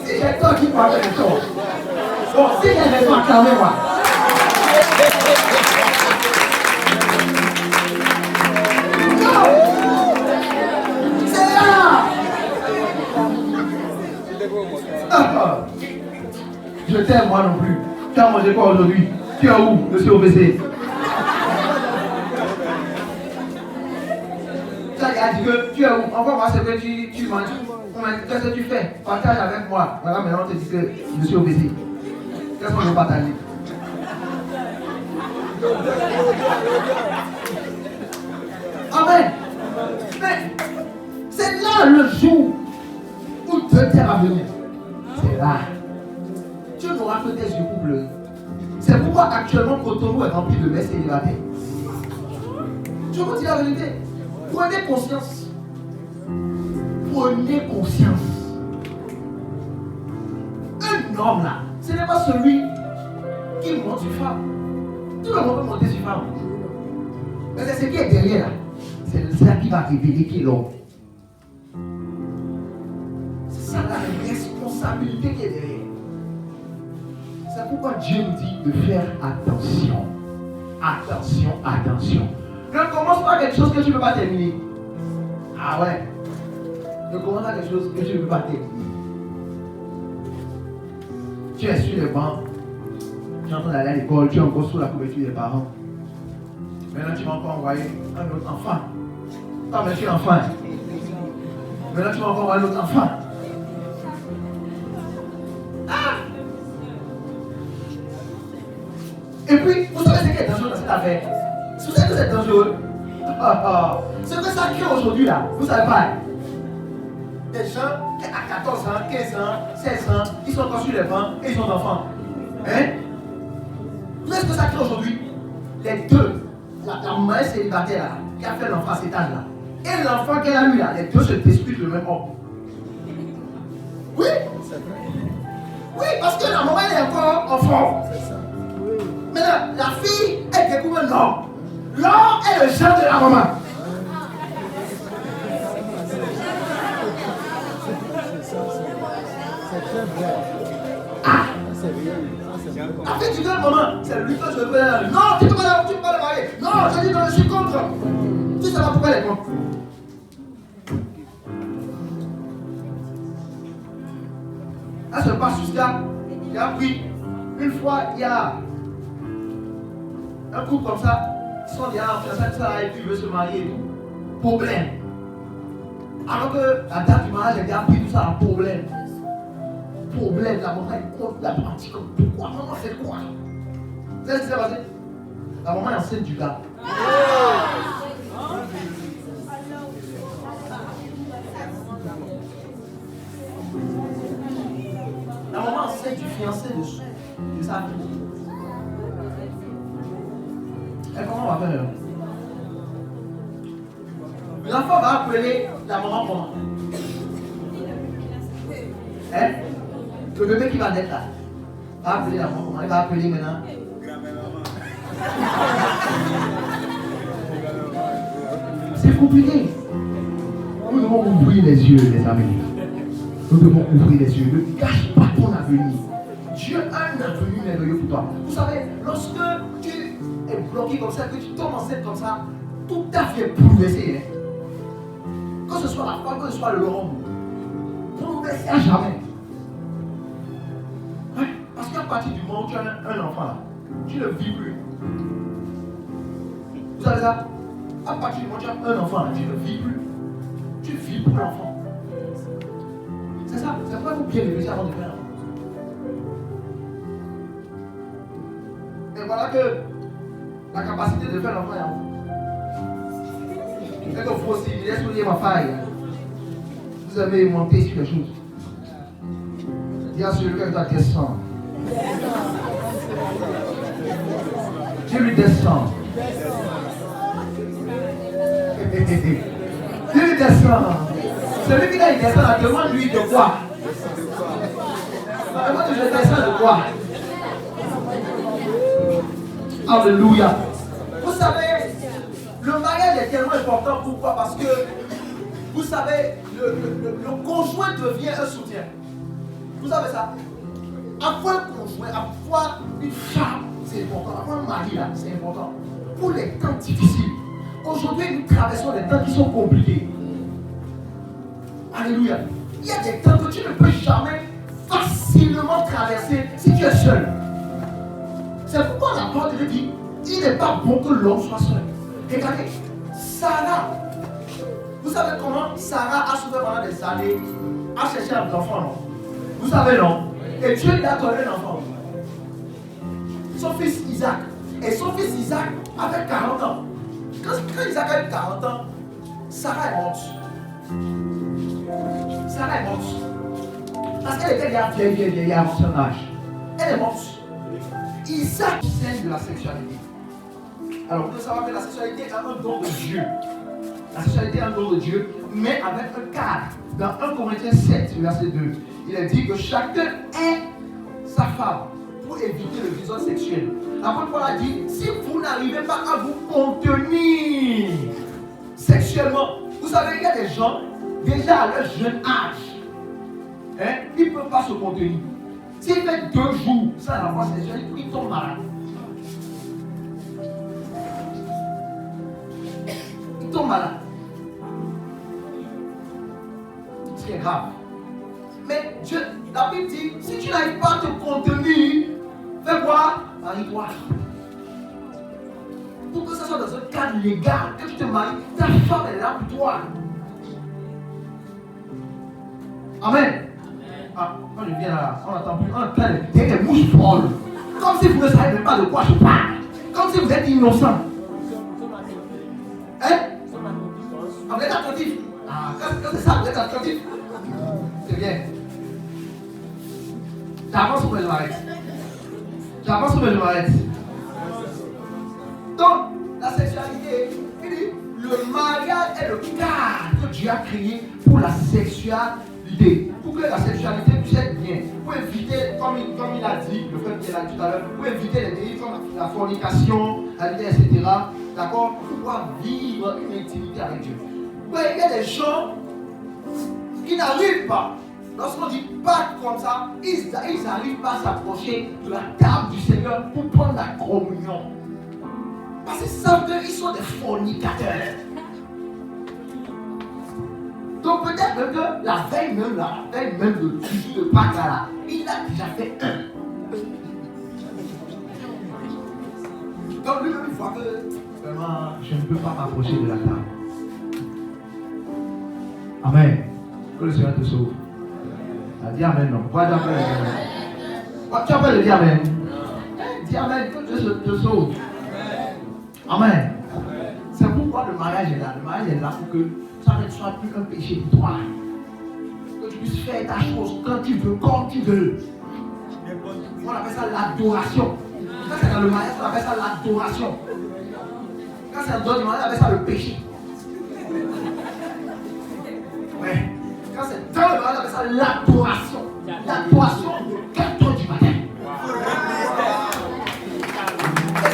Si j'ai toi qui parle de choses. Bon, si j'ai raison, acclamez-moi. C'est là. Je t'aime, moi non plus. Tu as mangé quoi aujourd'hui? Tu es où, monsieur OBC? Ça, il a dit que tu es où? Encore voir ce que tu manges. Qu'est-ce que tu fais? Partage avec moi. Voilà, maintenant on te dit que monsieur OBC. Qu'est-ce qu'on veut partager? Amen. Mais c'est là le jour où Dieu t'aura venu. C'est là. Tu n'auras que tes yeux pour pleurer. C'est pourquoi actuellement Cotonou est rempli de mères célibataires. Je vous dis la vérité. Prenez conscience. Prenez conscience. Un homme là, ce n'est pas celui qui monte sur femme. Tout le monde peut monter sur femme. Mais c'est ce qui est derrière là. C'est ça qui va révéler qui est l'homme. C'est ça la responsabilité qui est derrière. C'est pourquoi Dieu nous dit de faire attention. Attention, attention. Ne commence pas quelque chose que tu ne peux pas terminer. Ah ouais. Ne commence pas quelque chose que tu ne peux pas terminer. Tu es sur les bancs. Tu es en train d'aller à l'école. Tu es encore sous la couverture des parents. Maintenant, tu vas encore envoyer un autre enfant. Ah, mais tu es enfant. Maintenant, tu vas encore envoyer un autre enfant. Ah! Et puis, vous savez ce qui est dangereux dans cette affaire? Vous savez que c'est dangereux? Ce que ça crée aujourd'hui là, vous savez pas? Des gens qui à 14 ans, 15 ans, 16 ans, ils sont encore sur les bancs et ils ont d'enfants. Hein? Vous savez ce que ça crée aujourd'hui? Les deux, la mère célibataire là, qui a fait l'enfant à cet âge là, et l'enfant qu'elle a eu là, les deux se disputent le même homme. Oui? Oui, parce que la maman elle est encore enfant. Maintenant, la fille, elle découvre l'homme. L'homme est le genre de la maman. Ah! La fille dit que maman, c'est lui que je veux faire. Non, tu ne peux pas le marier. Non, je dis que je suis contre. Tu sais pas pourquoi elle est contre. Elle se passe jusqu'à. Il a pris. Une fois, il y a un couple comme ça. Ils sont déjà en fiançailles, et puis il veut se marier et tout. Problème. Alors que la date du mariage, elle a pris tout ça en problème. Problème, la maman est contre la pratique. Pourquoi? Maman fait quoi? Vous savez ce qui s'est passé? La maman est enceinte du gars. La maman est enceinte du fiancé de sa fille. Et comment on va faire? L'enfant va appeler la maman comment? Hein? Le bébé qui va naître là va appeler la maman comment? Il va appeler maintenant. C'est compliqué. Nous devons ouvrir les yeux, les amis. Nous devons ouvrir les yeux. Ne cache pas ton avenir. Dieu a un avenir merveilleux pour toi. Vous savez, lorsque tu es bloqué comme ça, que tu tombes enceinte comme ça, tout ta vie est bouleversée. Hein? Que ce soit la femme, que ce soit l'homme, bouleversé à jamais. Ouais? Parce qu'à partir du moment où tu as un enfant là, tu ne vis plus. Vous savez ça? À partir du moment où tu as un enfant là, tu ne vis plus. Tu vis pour l'enfant. C'est ça. C'est pourquoi vous bien réfléchir avant de faire l'enfant. Et voilà que la capacité de faire l'enfant est en vous. Et que vous aussi, laissez souligner ma faille. Vous avez monté sur quelque chose. Dis à celui qui doit descendre. Dieu lui descend. Dieu lui descend. Celui qui doit descendre, demande-lui de quoi? Demande je descends de quoi? Alléluia. Vous savez, le mariage est tellement important. Pourquoi? Parce que, vous savez, le conjoint devient un soutien. Vous savez ça? Avoir un conjoint, avoir une femme, c'est important. Avoir un mari, là, c'est important. Pour les temps difficiles. Aujourd'hui, nous traversons des temps qui sont compliqués. Alléluia. Il y a des temps que tu ne peux jamais facilement traverser si tu es seul. C'est pourquoi la parole de Dieu dit, il n'est pas bon que l'homme soit seul. Regardez, Sarah, vous savez comment Sarah a souffert pendant des années à chercher un enfant, non? Vous savez, non? Et Dieu lui a donné un enfant. Son fils Isaac. Et son fils Isaac avait 40 ans. Quand Isaac a eu 40 ans, Sarah est morte. Sarah est morte. Parce qu'elle était déjà vieille avant son âge. Elle est morte. Isaac scène de la sexualité. Alors, vous devez savoir que la sexualité est un don de Dieu. La sexualité est un don de Dieu, mais avec un cadre. Dans 1 Corinthiens 7, verset 2, il est dit que chacun est sa femme pour éviter le viol sexuel. L'apôtre Paul a dit, si vous n'arrivez pas à vous contenir sexuellement, vous savez, il y a des gens, déjà à leur jeune âge, hein, ils ne peuvent pas se contenir. S'il fait 2 jours sans avoir sexuelle, ils tombent malades. Ils tombent malades. C'est grave. Mais Dieu, la Bible dit, si tu n'arrives pas à te contenir, fais quoi? Marie-toi. Pour que ce soit dans un cadre légal, que tu te maries, ta femme est là pour toi. Amen. Ah, quand je viens là, on n'entend plus, on entend des mouches folles. comme si vous ne savez même pas de quoi je parle. Comme si vous êtes innocent. Hein? Ah, vous êtes attentif. Ah, quand c'est ça, vous êtes attentif. C'est bien. J'avance ou je m'arrête? J'avance ou je m'arrête? Donc, la sexualité, il dit, le mariage est le cadre que Dieu a créé pour la sexualité. Pour que la sexualité puisse être bien. Pour éviter, comme il a dit, le frère qui est là tout à l'heure, pour éviter les délits comme la fornication, etc. D'accord? Pour pouvoir vivre une intimité avec Dieu. Ouais, il y a des gens qui n'arrivent pas. Lorsqu'on dit pas comme ça, ils n'arrivent pas à s'approcher de la table du Seigneur pour prendre la communion. Parce qu'ils savent qu'ils sont des fornicateurs. Donc peut-être même que la veille même de Pâques là, il a déjà fait un. Donc lui-même il voit que vraiment je ne peux pas m'approcher de la table. Amen. Que le Seigneur te sauve. Dis amen, non. Pourquoi tu appelles le dire amen? Dis amen, que Dieu te sauve. Amen. C'est pourquoi le mariage est là. Le mariage est là pour que ça ne soit plus un péché pour toi. Que tu puisses faire ta chose quand tu veux, comme tu veux. On appelle ça l'adoration. Quand c'est dans le mariage, on appelle ça l'adoration. Quand c'est dans le mariage, on appelle ça le péché. Ouais. Quand c'est dans le mariage, on appelle ça l'adoration. L'adoration de 4h du matin. Et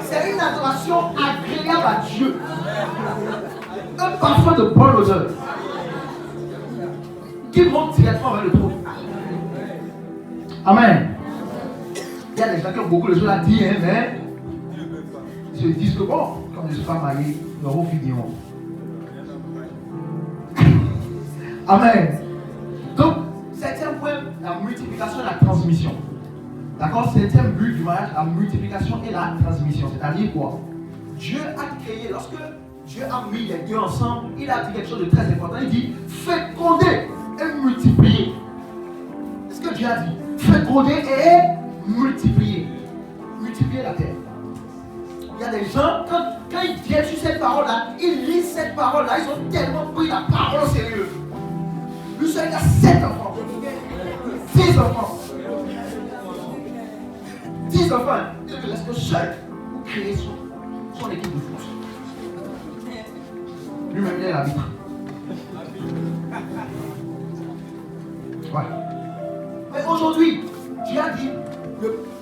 c'est une adoration agréable à Dieu. Un parfum de bonne odeur qui monte directement vers le trône. Amen. Il y a des gens qui ont beaucoup de choses à dire, mais ils se disent que bon, comme je ne suis pas marié, nous aurons fini. Amen. Donc, septième point, la multiplication et la transmission. D'accord? Septième but du mariage, la multiplication et la transmission. C'est-à-dire quoi? Dieu a créé, lorsque Dieu a mis les deux ensemble, il a dit quelque chose de très important. Il dit féconder et multiplier. C'est ce que Dieu a dit. Féconder et multiplier. Multiplier la terre. Il y a des gens, quand ils viennent sur cette parole-là, ils lisent cette parole-là, ils ont tellement pris la parole au sérieux. Lui seul, il a 7 enfants. 6 enfants. 10 enfants. Il ne reste que seul pour créer son équipe de foot. Lui-même, il est l'arbitre. Ouais. Mais aujourd'hui, Dieu a dit,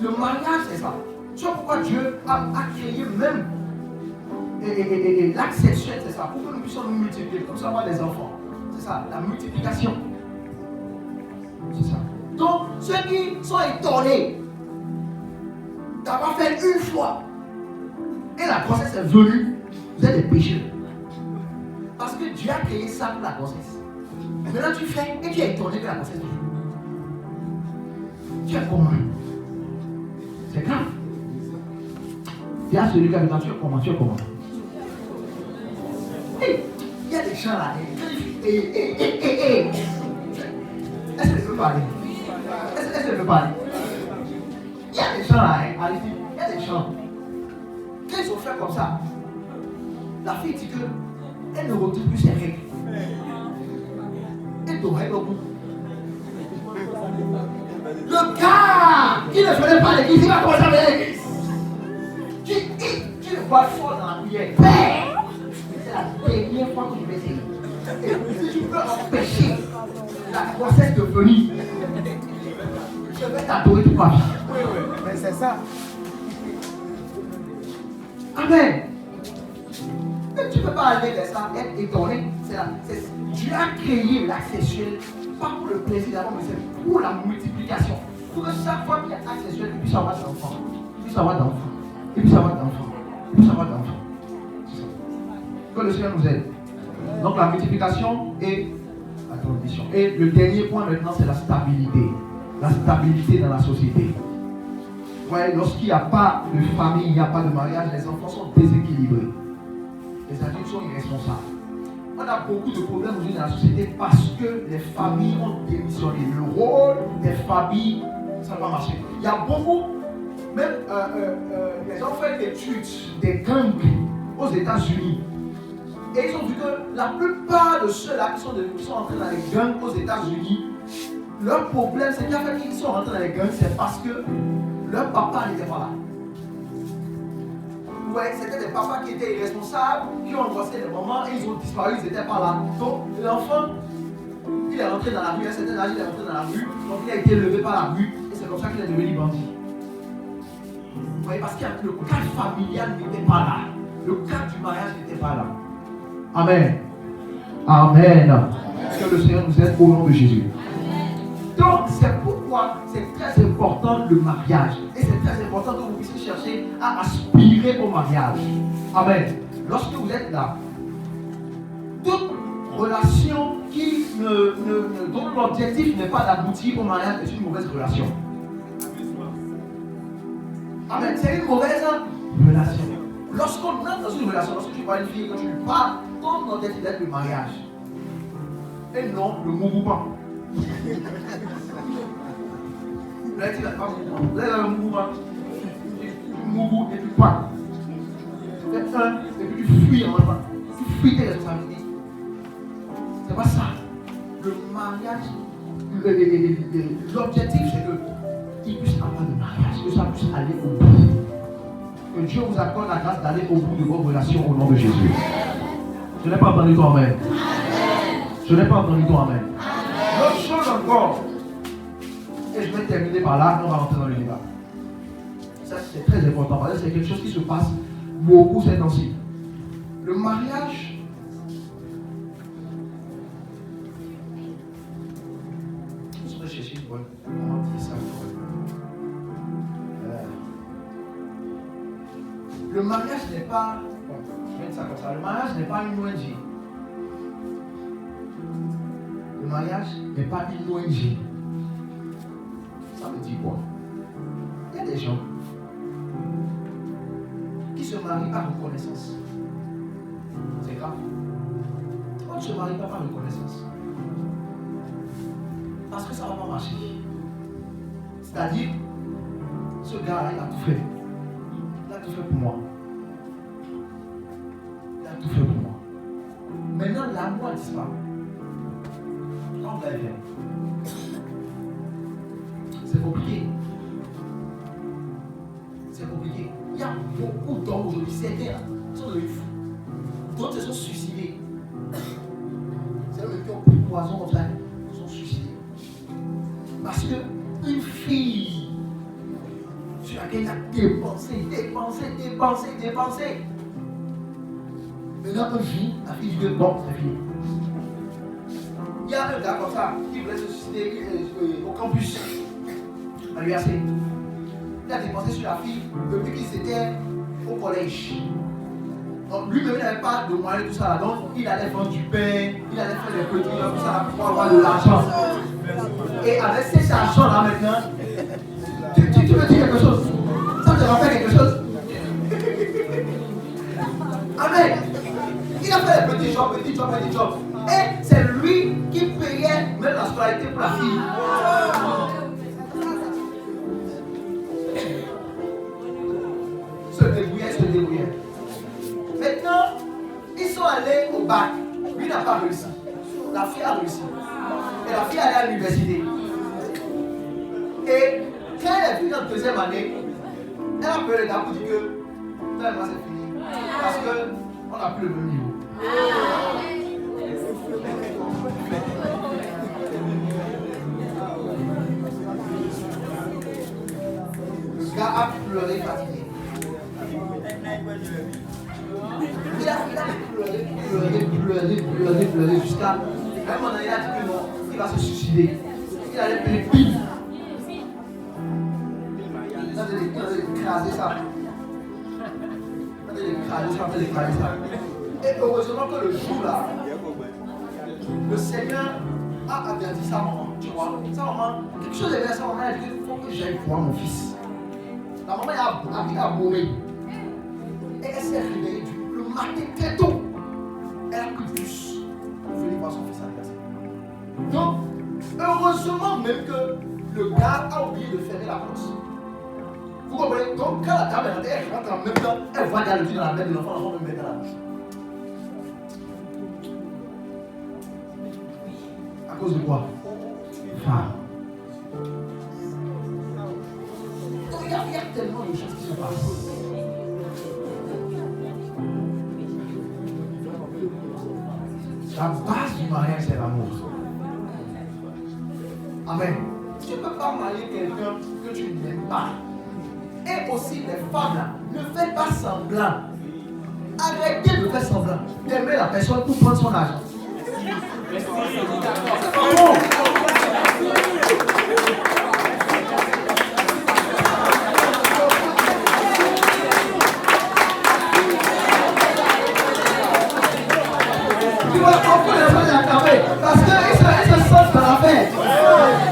le mariage, c'est ça. C'est pourquoi Dieu a créé même l'acte sexuel, c'est ça. Pour que nous puissions nous multiplier, comme ça avoir des enfants. C'est ça, la multiplication. C'est ça. Donc, ceux qui sont étonnés d'avoir fait une fois et la grossesse est venue, vous êtes des pécheurs. Parce que Dieu a créé ça pour la grossesse. Maintenant tu fais et tu es étonné que la grossesse vienne. Tu es comment? C'est grave. Dis à celui qui a dit, tu es comment? Tu es comment? Il y a des gens là. Est-ce que je peux parler? Est-ce que je peux parler? Il y a des gens là, allez-y, il y a des gens. Quand ils ont fait comme ça, la fille dit qu'elle ne retrouve plus ses règles. Elle doit être au bout. Le gars qui ne faisait pas l'église, il va commencer à faire l'église. Tu le vois fort dans la prière. Père, c'est la dernière fois que je vais essayer. Et si tu peux empêcher la grossesse de venir, je vais t'adorer toute ma vie. Oui, mais c'est ça. Amen. Mais tu ne peux pas aller vers ça, être étonné. Dieu a créé l'acte sexuel, pas pour le plaisir d'avoir, mais c'est pour la multiplication. Pour que chaque fois qu'il y a acte sexuel, il puisse avoir d'enfants. Il puisse avoir d'enfants. Il puisse avoir d'enfants. Il puisse avoir d'enfants. Que le Seigneur nous aide. Donc la multiplication et la transmission. Et le dernier point maintenant, c'est la stabilité. La stabilité dans la société. Ouais, lorsqu'il n'y a pas de famille, il n'y a pas de mariage, les enfants sont déséquilibrés. Les adultes sont irresponsables. on a beaucoup de problèmes aujourd'hui dans la société parce que les familles ont démissionné. Le rôle des familles, ça va marcher. Il y a beaucoup, même les gens font des études, des gangs aux États-Unis. Et ils ont vu que la plupart de ceux-là qui sont entrés dans les gangs aux États-Unis, leur problème, c'est qu'en fait, ils sont rentrés dans les gangs, c'est parce que leur papa n'était pas là. Ouais, c'était des papas qui étaient irresponsables, qui ont embrassé les mamans et ils ont disparu, ils n'étaient pas là. Donc l'enfant, il est rentré dans la rue, à un certain âge, il est rentré dans la rue, donc il a été levé par la rue et c'est comme ça qu'il est devenu bandit. Vous voyez, parce que le cadre familial n'était pas là. Le cadre du mariage n'était pas là. Amen. Amen. Que le Seigneur nous aide au nom de Jésus. Donc, c'est pourquoi c'est très important le mariage. Et c'est très important que vous puissiez chercher à aspirer au mariage. Amen. Lorsque vous êtes là, toute relation dont l'objectif n'est pas d'aboutir au mariage est une mauvaise relation. Amen. C'est une mauvaise relation. Lorsqu'on entre dans une relation, lorsque tu vois une fille, quand tu lui parles, ton objectif est le mariage. Et non, le mouvement. Là, tu n'as pas le mouvement. Tu mouvement et tu pars. Tu fais un, et puis tu fuis en même temps. Tu fuis tes responsabilités. C'est pas ça. Le mariage, l'objectif, c'est qu'il puisse avoir le mariage, que ça puisse aller au bout. Que Dieu vous accorde la grâce d'aller au bout de vos relations au nom de Jésus. Je n'ai pas entendu ton amen. Je n'ai pas entendu ton amen. L'autre chose encore, et je vais terminer par là, on va rentrer dans le débat. Ça c'est très important, parce que c'est quelque chose qui se passe beaucoup ces temps-ci. Le mariage, je vais chercher une bonne, comment dire ça. Le mariage n'est pas, bon, je vais dire ça comme ça, le mariage n'est pas une ONG. Le mariage n'est pas une ONG. Ça veut dire quoi? Il y a des gens qui se marient par reconnaissance. C'est grave. On ne se marie pas par reconnaissance. Parce que ça ne va pas marcher. C'est-à-dire, ce gars-là, il a tout fait. Il a tout fait pour moi. Il a tout fait pour moi. Maintenant, l'amour a disparu. Quand vous allez faire, c'est compliqué. C'est compliqué. Il y a beaucoup d'hommes aujourd'hui, certains là, qui sont devenus fous. D'autres se sont suicidés. C'est eux qui ont pris poison comme ça, ils se sont suicidés. Parce qu'une fille sur laquelle il a dépensé. Maintenant, un jour, la fille dit bon, c'est fini. Il y a un gars comme ça qui voulait se suicider au campus, à l'UAC. Il a dépensé sur la fille depuis qu'ils étaient au collège. Donc lui-même il n'avait pas de moyens tout ça. Donc il allait vendre du pain, il allait faire des petits trucs comme ça pour avoir de l'argent. Et avec cet argent-là maintenant, tu veux dire quelque chose? Ça te rappelle quelque chose? Amen. Il a fait des petits jobs. Et c'est lui qui payait même la scolarité pour la fille. Se débrouillait. Maintenant, ils sont allés au bac. Lui n'a pas réussi. La fille a réussi. Et la fille est allée à l'université. Et quand elle est venue en deuxième année, elle a appelé le gars pour dire que finalement c'est fini. Parce qu'on n'a plus le même niveau. Le gars a pleuré fatigué. Il a pleuré jusqu'à un moment donné, il a dit que non, il va se suicider. Il allait payer pile. Il allait écraser ça. Il allait écraser ça. Et heureusement que le jour là, le Seigneur a averti sa maman, tu vois. Sa maman, quelque chose est venu à sa maman, elle a dit il faut que j'aille voir mon fils. La maman a bourré. Et elle s'est réveillée le matin très tôt. Elle a pris le bus même que le gars a oublié de fermer la porte. Vous comprenez? Donc quand la dame est rentrée, elle rentre en même temps, elle voit le truc dans la main de l'enfant, l'enfant me met dans la bouche. À cause de quoi? Femme. Il y a tellement de choses qui se passent. La base du mariage, c'est l'amour. Amen. Tu ne peux pas marier quelqu'un que tu n'aimes pas. Et aussi les femmes là, ne faites pas semblant. Arrêtez de faire semblant d'aimer la personne pour prendre son argent. C'est pas bon. Tu vois pourquoi les gens sont accablés? Parce qu'ils se sentent dans l'affaire.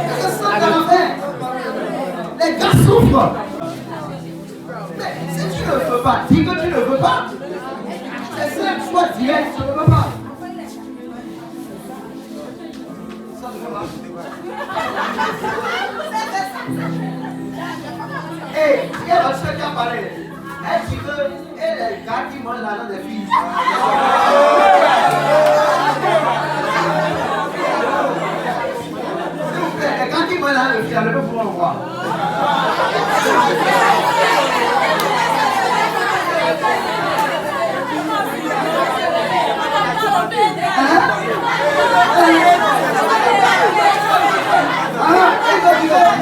Ils se sentent dans l'affaire. Les gars souffrent. Mais si tu ne veux pas, dis que tu ne veux pas. C'est simple, sois direct, tu ne veux pas. Ça ne veut pas. Et il y a votre soeur qui a parlé. Elle dit que et les gars qui mangent l'argent des filles. S'il vous plaît, les gars qui mangent l'argent des filles, ne peuvent pas le voir.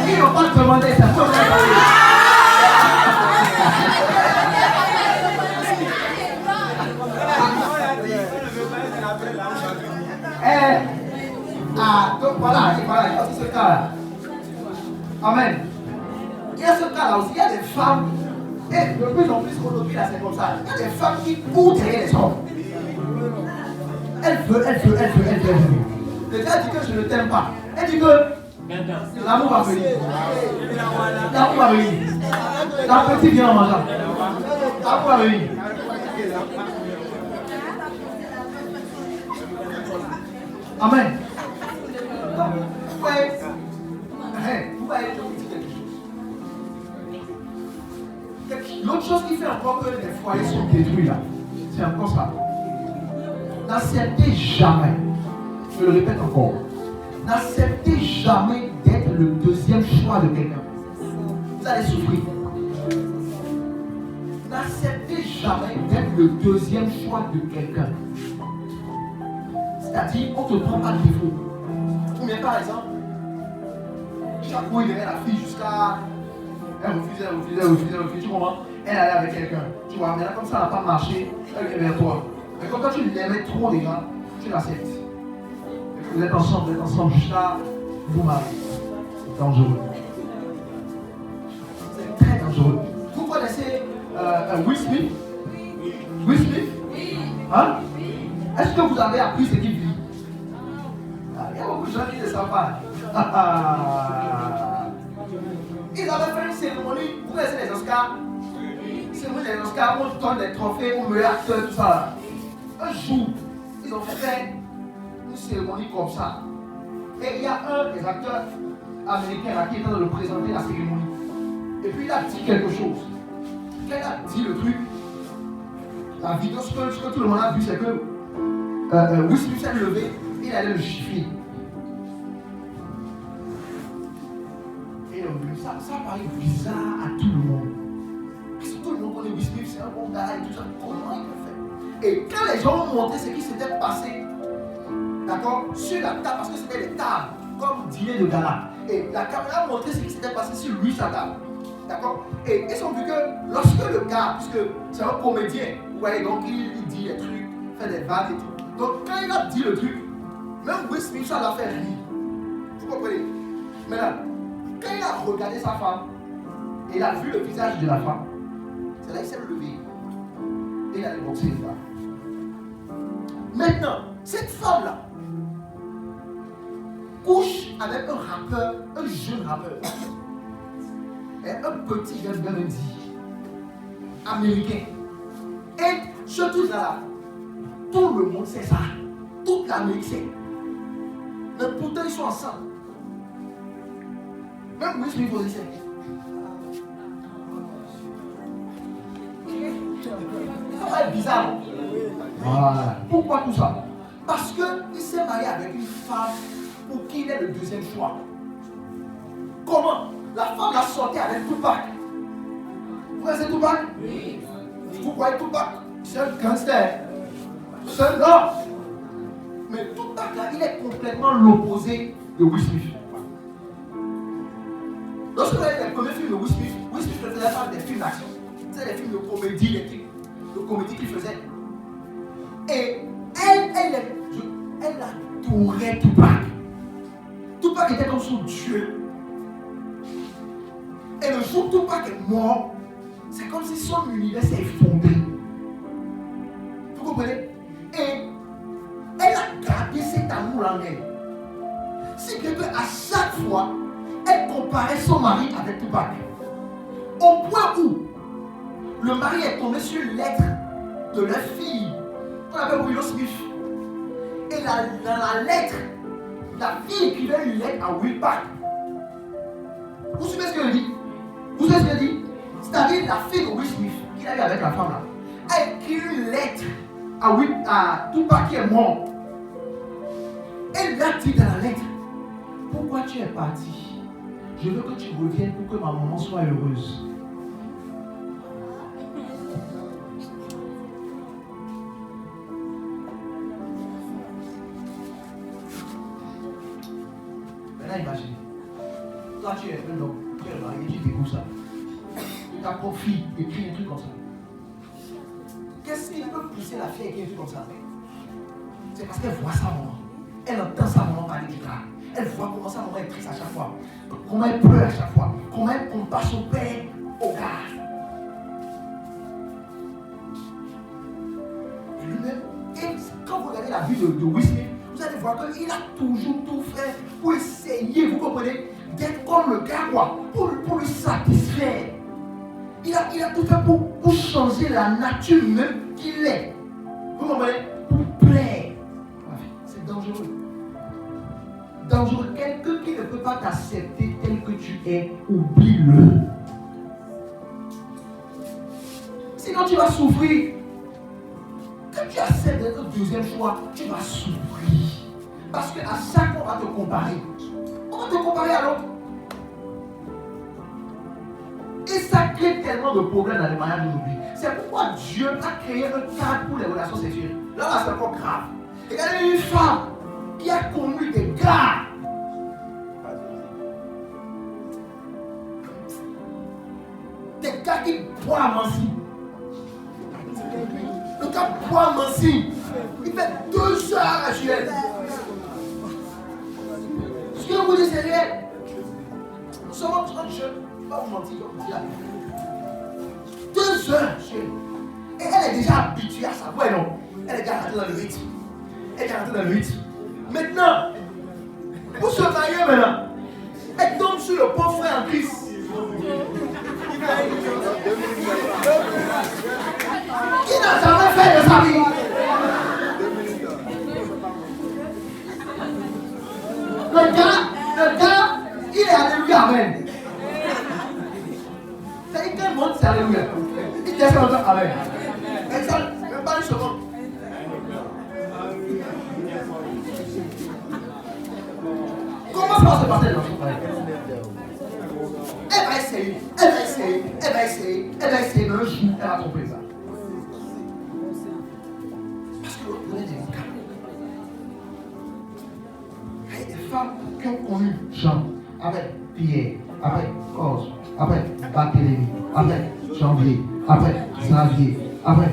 Ils n'ont pas demandé ça. Donc voilà, il y a aussi ce cas-là. Amen. Il y a ce cas-là aussi, il y a des femmes, et de plus en plus aujourd'hui, là c'est comme ça. Il y a des femmes qui courent derrière les hommes. Elle veut. Le gars dit que je ne t'aime pas. Elle dit que l'amour va venir. L'amour va venir. La petite vient en mangeant. L'amour va venir. Amen. Donc, vous voyez quelque chose. L'autre chose qui fait encore que les foyers sont détruits là, c'est encore ça. N'acceptez jamais, je le répète encore, n'acceptez jamais d'être le deuxième choix de quelqu'un. Vous allez souffrir. N'acceptez jamais d'être le deuxième choix de quelqu'un. C'est-à-dire, on ne te prend pas de défaut. Ou bien par exemple, chaque fois il derrière la fille jusqu'à. Elle refusait, tu comprends? Elle allait avec quelqu'un. Tu vois, mais là, comme ça n'a pas marché, elle vient vers toi. Mais comme quand tu l'aimais trop déjà, tu l'acceptes. Vous êtes ensemble jusqu'à vous marier. C'est dangereux. C'est très dangereux. Vous connaissez Will Smith? Will Smith? Hein? Est-ce que vous avez appris ce qu'il vit? Il y a beaucoup de gens qui ne savent pas. Ils avaient fait une cérémonie, vous connaissez les Oscars? Cérémonie des Oscars, on donne des trophées aux meilleurs acteurs, tout ça. Un jour, ils ont fait une cérémonie comme ça. Et il y a un des acteurs américains là, qui est en train de présenter la cérémonie. Et puis il a dit quelque chose. Quand il a dit le truc, la vidéo, ce que tout le monde a vu, c'est que Will Smith s'est levé, il allait le chiffrer. Et ça paraît bizarre à tout le monde. Parce que tout le monde connaît Will Smith, c'est un bon gars et tout ça. Comment il peut faire? Et quand les gens ont montré ce qui s'était passé, d'accord, sur la table, parce que c'était des tables, comme dîner de gala, et la caméra a montré ce qui s'était passé sur lui, sa table, d'accord, et ils ont vu que lorsque le gars, puisque c'est un comédien, vous voyez, donc il dit des trucs, fait des vannes et tout, donc quand il a dit le truc, même Will Smith, ça l'a fait rire, vous comprenez? Maintenant, quand il a regardé sa femme, et il a vu le visage de la femme, c'est là qu'il s'est levé, et il a boxé les femmes. Maintenant, cette femme-là couche avec un rappeur, un jeune rappeur, et un petit jeune américain. Et ce truc-là, tout le monde sait ça. Toute l'Amérique sait. Mais pourtant, ils sont ensemble. Même Will Smith aussi, c'est. Ça va être bizarre. Voilà. Pourquoi tout ça? Parce qu'il s'est marié avec une femme pour qui il est le deuxième choix. Comment? La femme l'a sorti avec Tupac. Vous connaissez Tupac? Oui. Vous croyez Tupac? C'est un gangster. C'est un homme. Mais Tupac là, il est complètement l'opposé de Will Smith. Lorsque vous avez les premiers films de Will Smith ne faisait pas des films d'action. C'est des films de comédie, des films de comédie qu'il faisait. Et elle adorait Tupac. Tupac était comme son Dieu. Et le jour où Tupac est mort, c'est comme si son univers s'est effondré. Vous comprenez? Et elle a gardé cet amour en elle. Si bien qu'à chaque fois, elle comparait son mari avec Tupac. Au point où le mari est tombé sur une lettre de leur fille, qu'on appelle Willow Smith. Et dans la lettre, la fille écrivait une lettre à Will Pac. Vous suivez ce qu'elle dit? Vous savez ce qu'elle dit? C'est-à-dire la fille de Will Smith, qu'il a eu avec la femme là, a écrit une lettre à Tupac qui est mort. Elle l'a dit dans la lettre: pourquoi tu es parti? Je veux que tu reviennes pour que ma maman soit heureuse. Maintenant imagine, toi tu es un homme, tu es marié, tu découvres ça. Ta propre fille écrit un truc comme ça. Qu'est-ce qui peut pousser la fille à écrire un truc comme ça? C'est parce qu'elle voit sa maman. Elle entend sa maman parler du gars. Elle voit comment sa maman est triste à chaque fois. Comment elle pleure à chaque fois. Comment elle compare son père au gars. Et lui-même, et quand vous regardez la vie de Will Smith, vous allez voir qu'il a toujours tout fait pour essayer, vous comprenez, d'être comme le gars, quoi, pour lui satisfaire. Il a tout fait pour changer la nature même qu'il est. Vous comprenez? Pour plaire. C'est dangereux. Dangereux. Quelqu'un qui ne peut pas t'accepter tel que tu es, oublie-le. Sinon tu vas souffrir. Quand tu acceptes d'être le deuxième choix, tu vas souffrir. Parce qu'à chaque fois, on va te comparer. On va te comparer à l'autre. Et ça crée tellement de problèmes dans les mariages d'aujourd'hui. C'est pourquoi Dieu a créé un cadre pour les relations sexuelles. Là, c'est encore grave. Regardez une femme qui a connu des gars. Des gars qui boivent à Mancy. Le gars boit à Mancy. Il fait 2 heures à Juliette. Ce que vous dites, c'est réel. Nous sommes en train de jeûner. Je ne vais pas vous mentir, comme vous dites. 2 heures, chérie. Et elle est déjà habituée à ça. Ouais, non. Elle est déjà rentrée dans le rythme. Elle est déjà rentrée dans le rythme. Maintenant, pour se marier maintenant, elle tombe sur le pauvre frère en Christ. Qui n'a jamais fait de sa vie. Le gars, il est alléluia, amen. C'est-à-dire quel monde c'est alléluia. Il dit ça longtemps, amen. Même pas une seconde. Comment ça va se passer dans son frère? Elle va essayer, mais un jour, elle va tromper ça. Parce que l'autre prenait des cas. Il y a des femmes qui ont connu Jean, avec Pierre, avec Cos, avec Barthélemy, avec Janvier, avec Xavier, avec.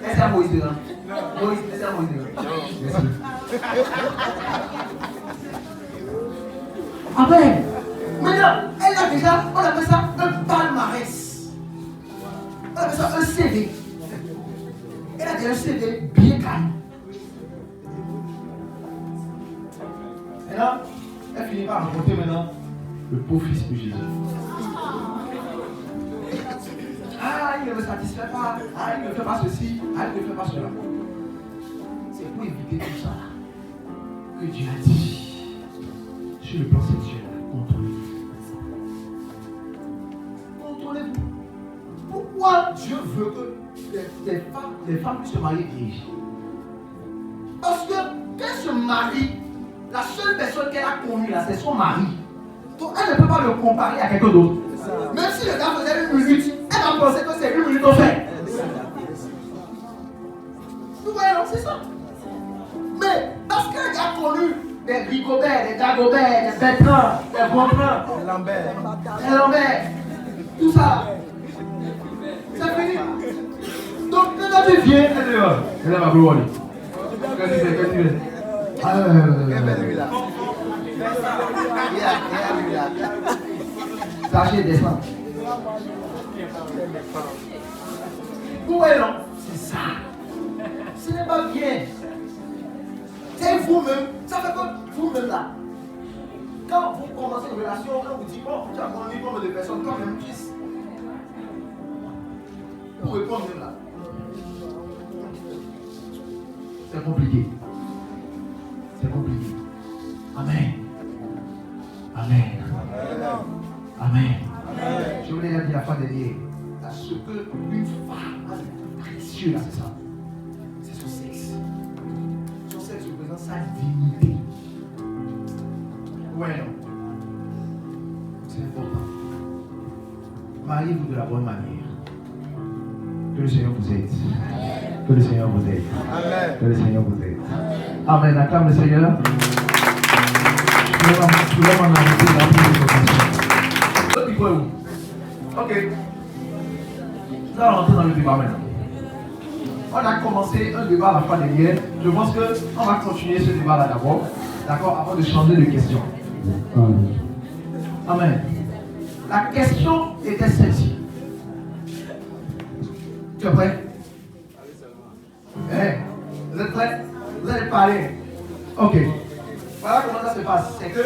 Essa é a Moisés, né? Essa é a Moisés. Amen. Maintenant, elle a déjà, on appelle ça un palmarès. On appelle ça un CV. Elle a déjà un CV bien calme. Et là, va rencontrer maintenant le beau fils de Jésus. Ah, il ne me satisfait pas. Ah, il ne fait pas ceci. Ah, il ne fait pas cela. C'est pour éviter tout ça que Dieu a dit sur le plan sexuel, contrôlez-vous. Contrôlez-vous. Pourquoi Dieu veut que les femmes puissent se marier vierges? Parce que quand elle se marie, la seule personne qu'elle a connue là, c'est son mari. Donc elle ne peut pas le comparer à quelqu'un d'autre. Même si le gars faisait 1 minute, elle va penser que c'est 1 minute au fait. Vous voyez, non, c'est ça. Mais parce qu'elle a connu des Rigobert, des Dagobert, des Bertrand, des Bontrain, des Lambert, tout ça, c'est fini. Donc quand tu viens, elle va brûler. Qu'est-ce que c'est? Sachez descendre. Vous voyez, non? C'est ça. Ce n'est pas bien. C'est vous-même. Ça fait que vous-même là. Quand vous commencez une relation, on vous dit, bon, tu as connu nombre de personnes, quand même 10. Pour répondre même là. C'est compliqué. C'est compliqué. Amen. Amen. Amen. Je voulais dire la fois dernière, ce que une femme a de précieux là, c'est ça. C'est son sexe. Son sexe représente sa dignité. Ouais, non. C'est important. Mariez-vous de la bonne manière. Que le Seigneur vous aide. Que le Seigneur vous aide. Amen. Que le Seigneur vous aide. Amen. Acclame le Seigneur. Je vais m'en arrêter là pour les commentaires. Ok. Nous allons rentrer dans le débat maintenant. On a commencé un débat à la fin dernière. Je pense qu'on va continuer ce débat-là d'abord. D'accord? Avant de changer de question. Amen. La question était celle-ci. Tu es prêt? Vous êtes prêts? Vous allez parler. Ok. Voilà comment ça se passe. C'est que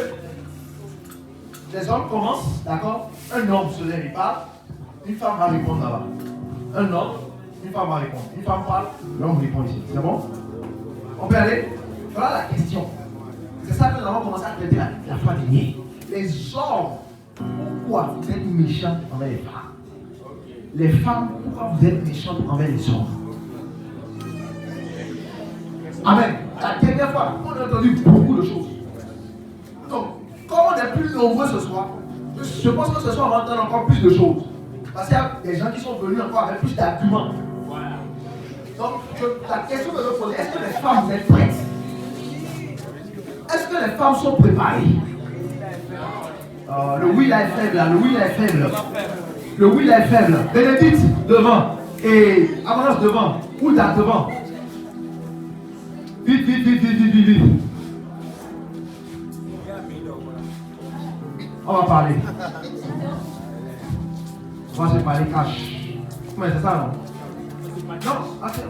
les hommes commencent, d'accord? Un homme se lève et parle, une femme va répondre là-bas. Un homme, une femme va répondre. Une femme parle, l'homme répond ici. C'est bon? On peut aller? Voilà la question. C'est ça que nous avons commencé à traiter la fois dernière. Les hommes, pourquoi vous êtes méchants envers les femmes? Les femmes, pourquoi vous êtes méchantes envers les hommes? Amen. La dernière fois, on a entendu beaucoup de choses. Donc, comme on est plus nombreux ce soir, je pense que ce soir, on va entendre encore plus de choses. Parce qu'il y a des gens qui sont venus encore avec plus d'arguments. Donc, la question que je me poser, est-ce que les femmes, vous êtes prêtes? Est-ce que les femmes sont préparées? Le oui là est faible, là. Le oui là est faible. Le oui là est faible. Bénédicte devant. Et Amanas devant. Ouda devant. Vite, vite, vite, vite, vite, vite. On va parler. On va se parler cash. Mais c'est ça, non? Non, attends.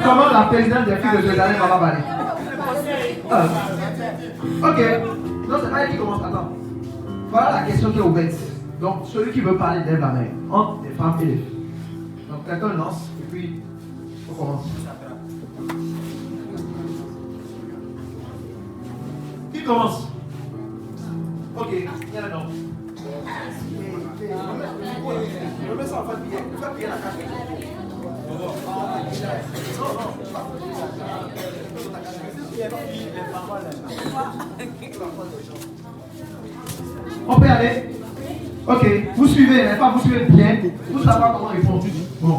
Comment la présidente des filles de Jérusalem va parler? Ok. Non, c'est pas elle qui commence. Attends. Voilà la question qui est ouverte. Donc, celui qui veut parler lève la main. Entre les femmes et les filles. Donc, quelqu'un lance et puis on commence. Qui commence? Ok, il y a un homme. Je mets ça en fait bien. Je vais bien la cache. On peut aller? Ok, vous suivez, les femmes, vous suivez bien. Vous savez comment répondre. Bon.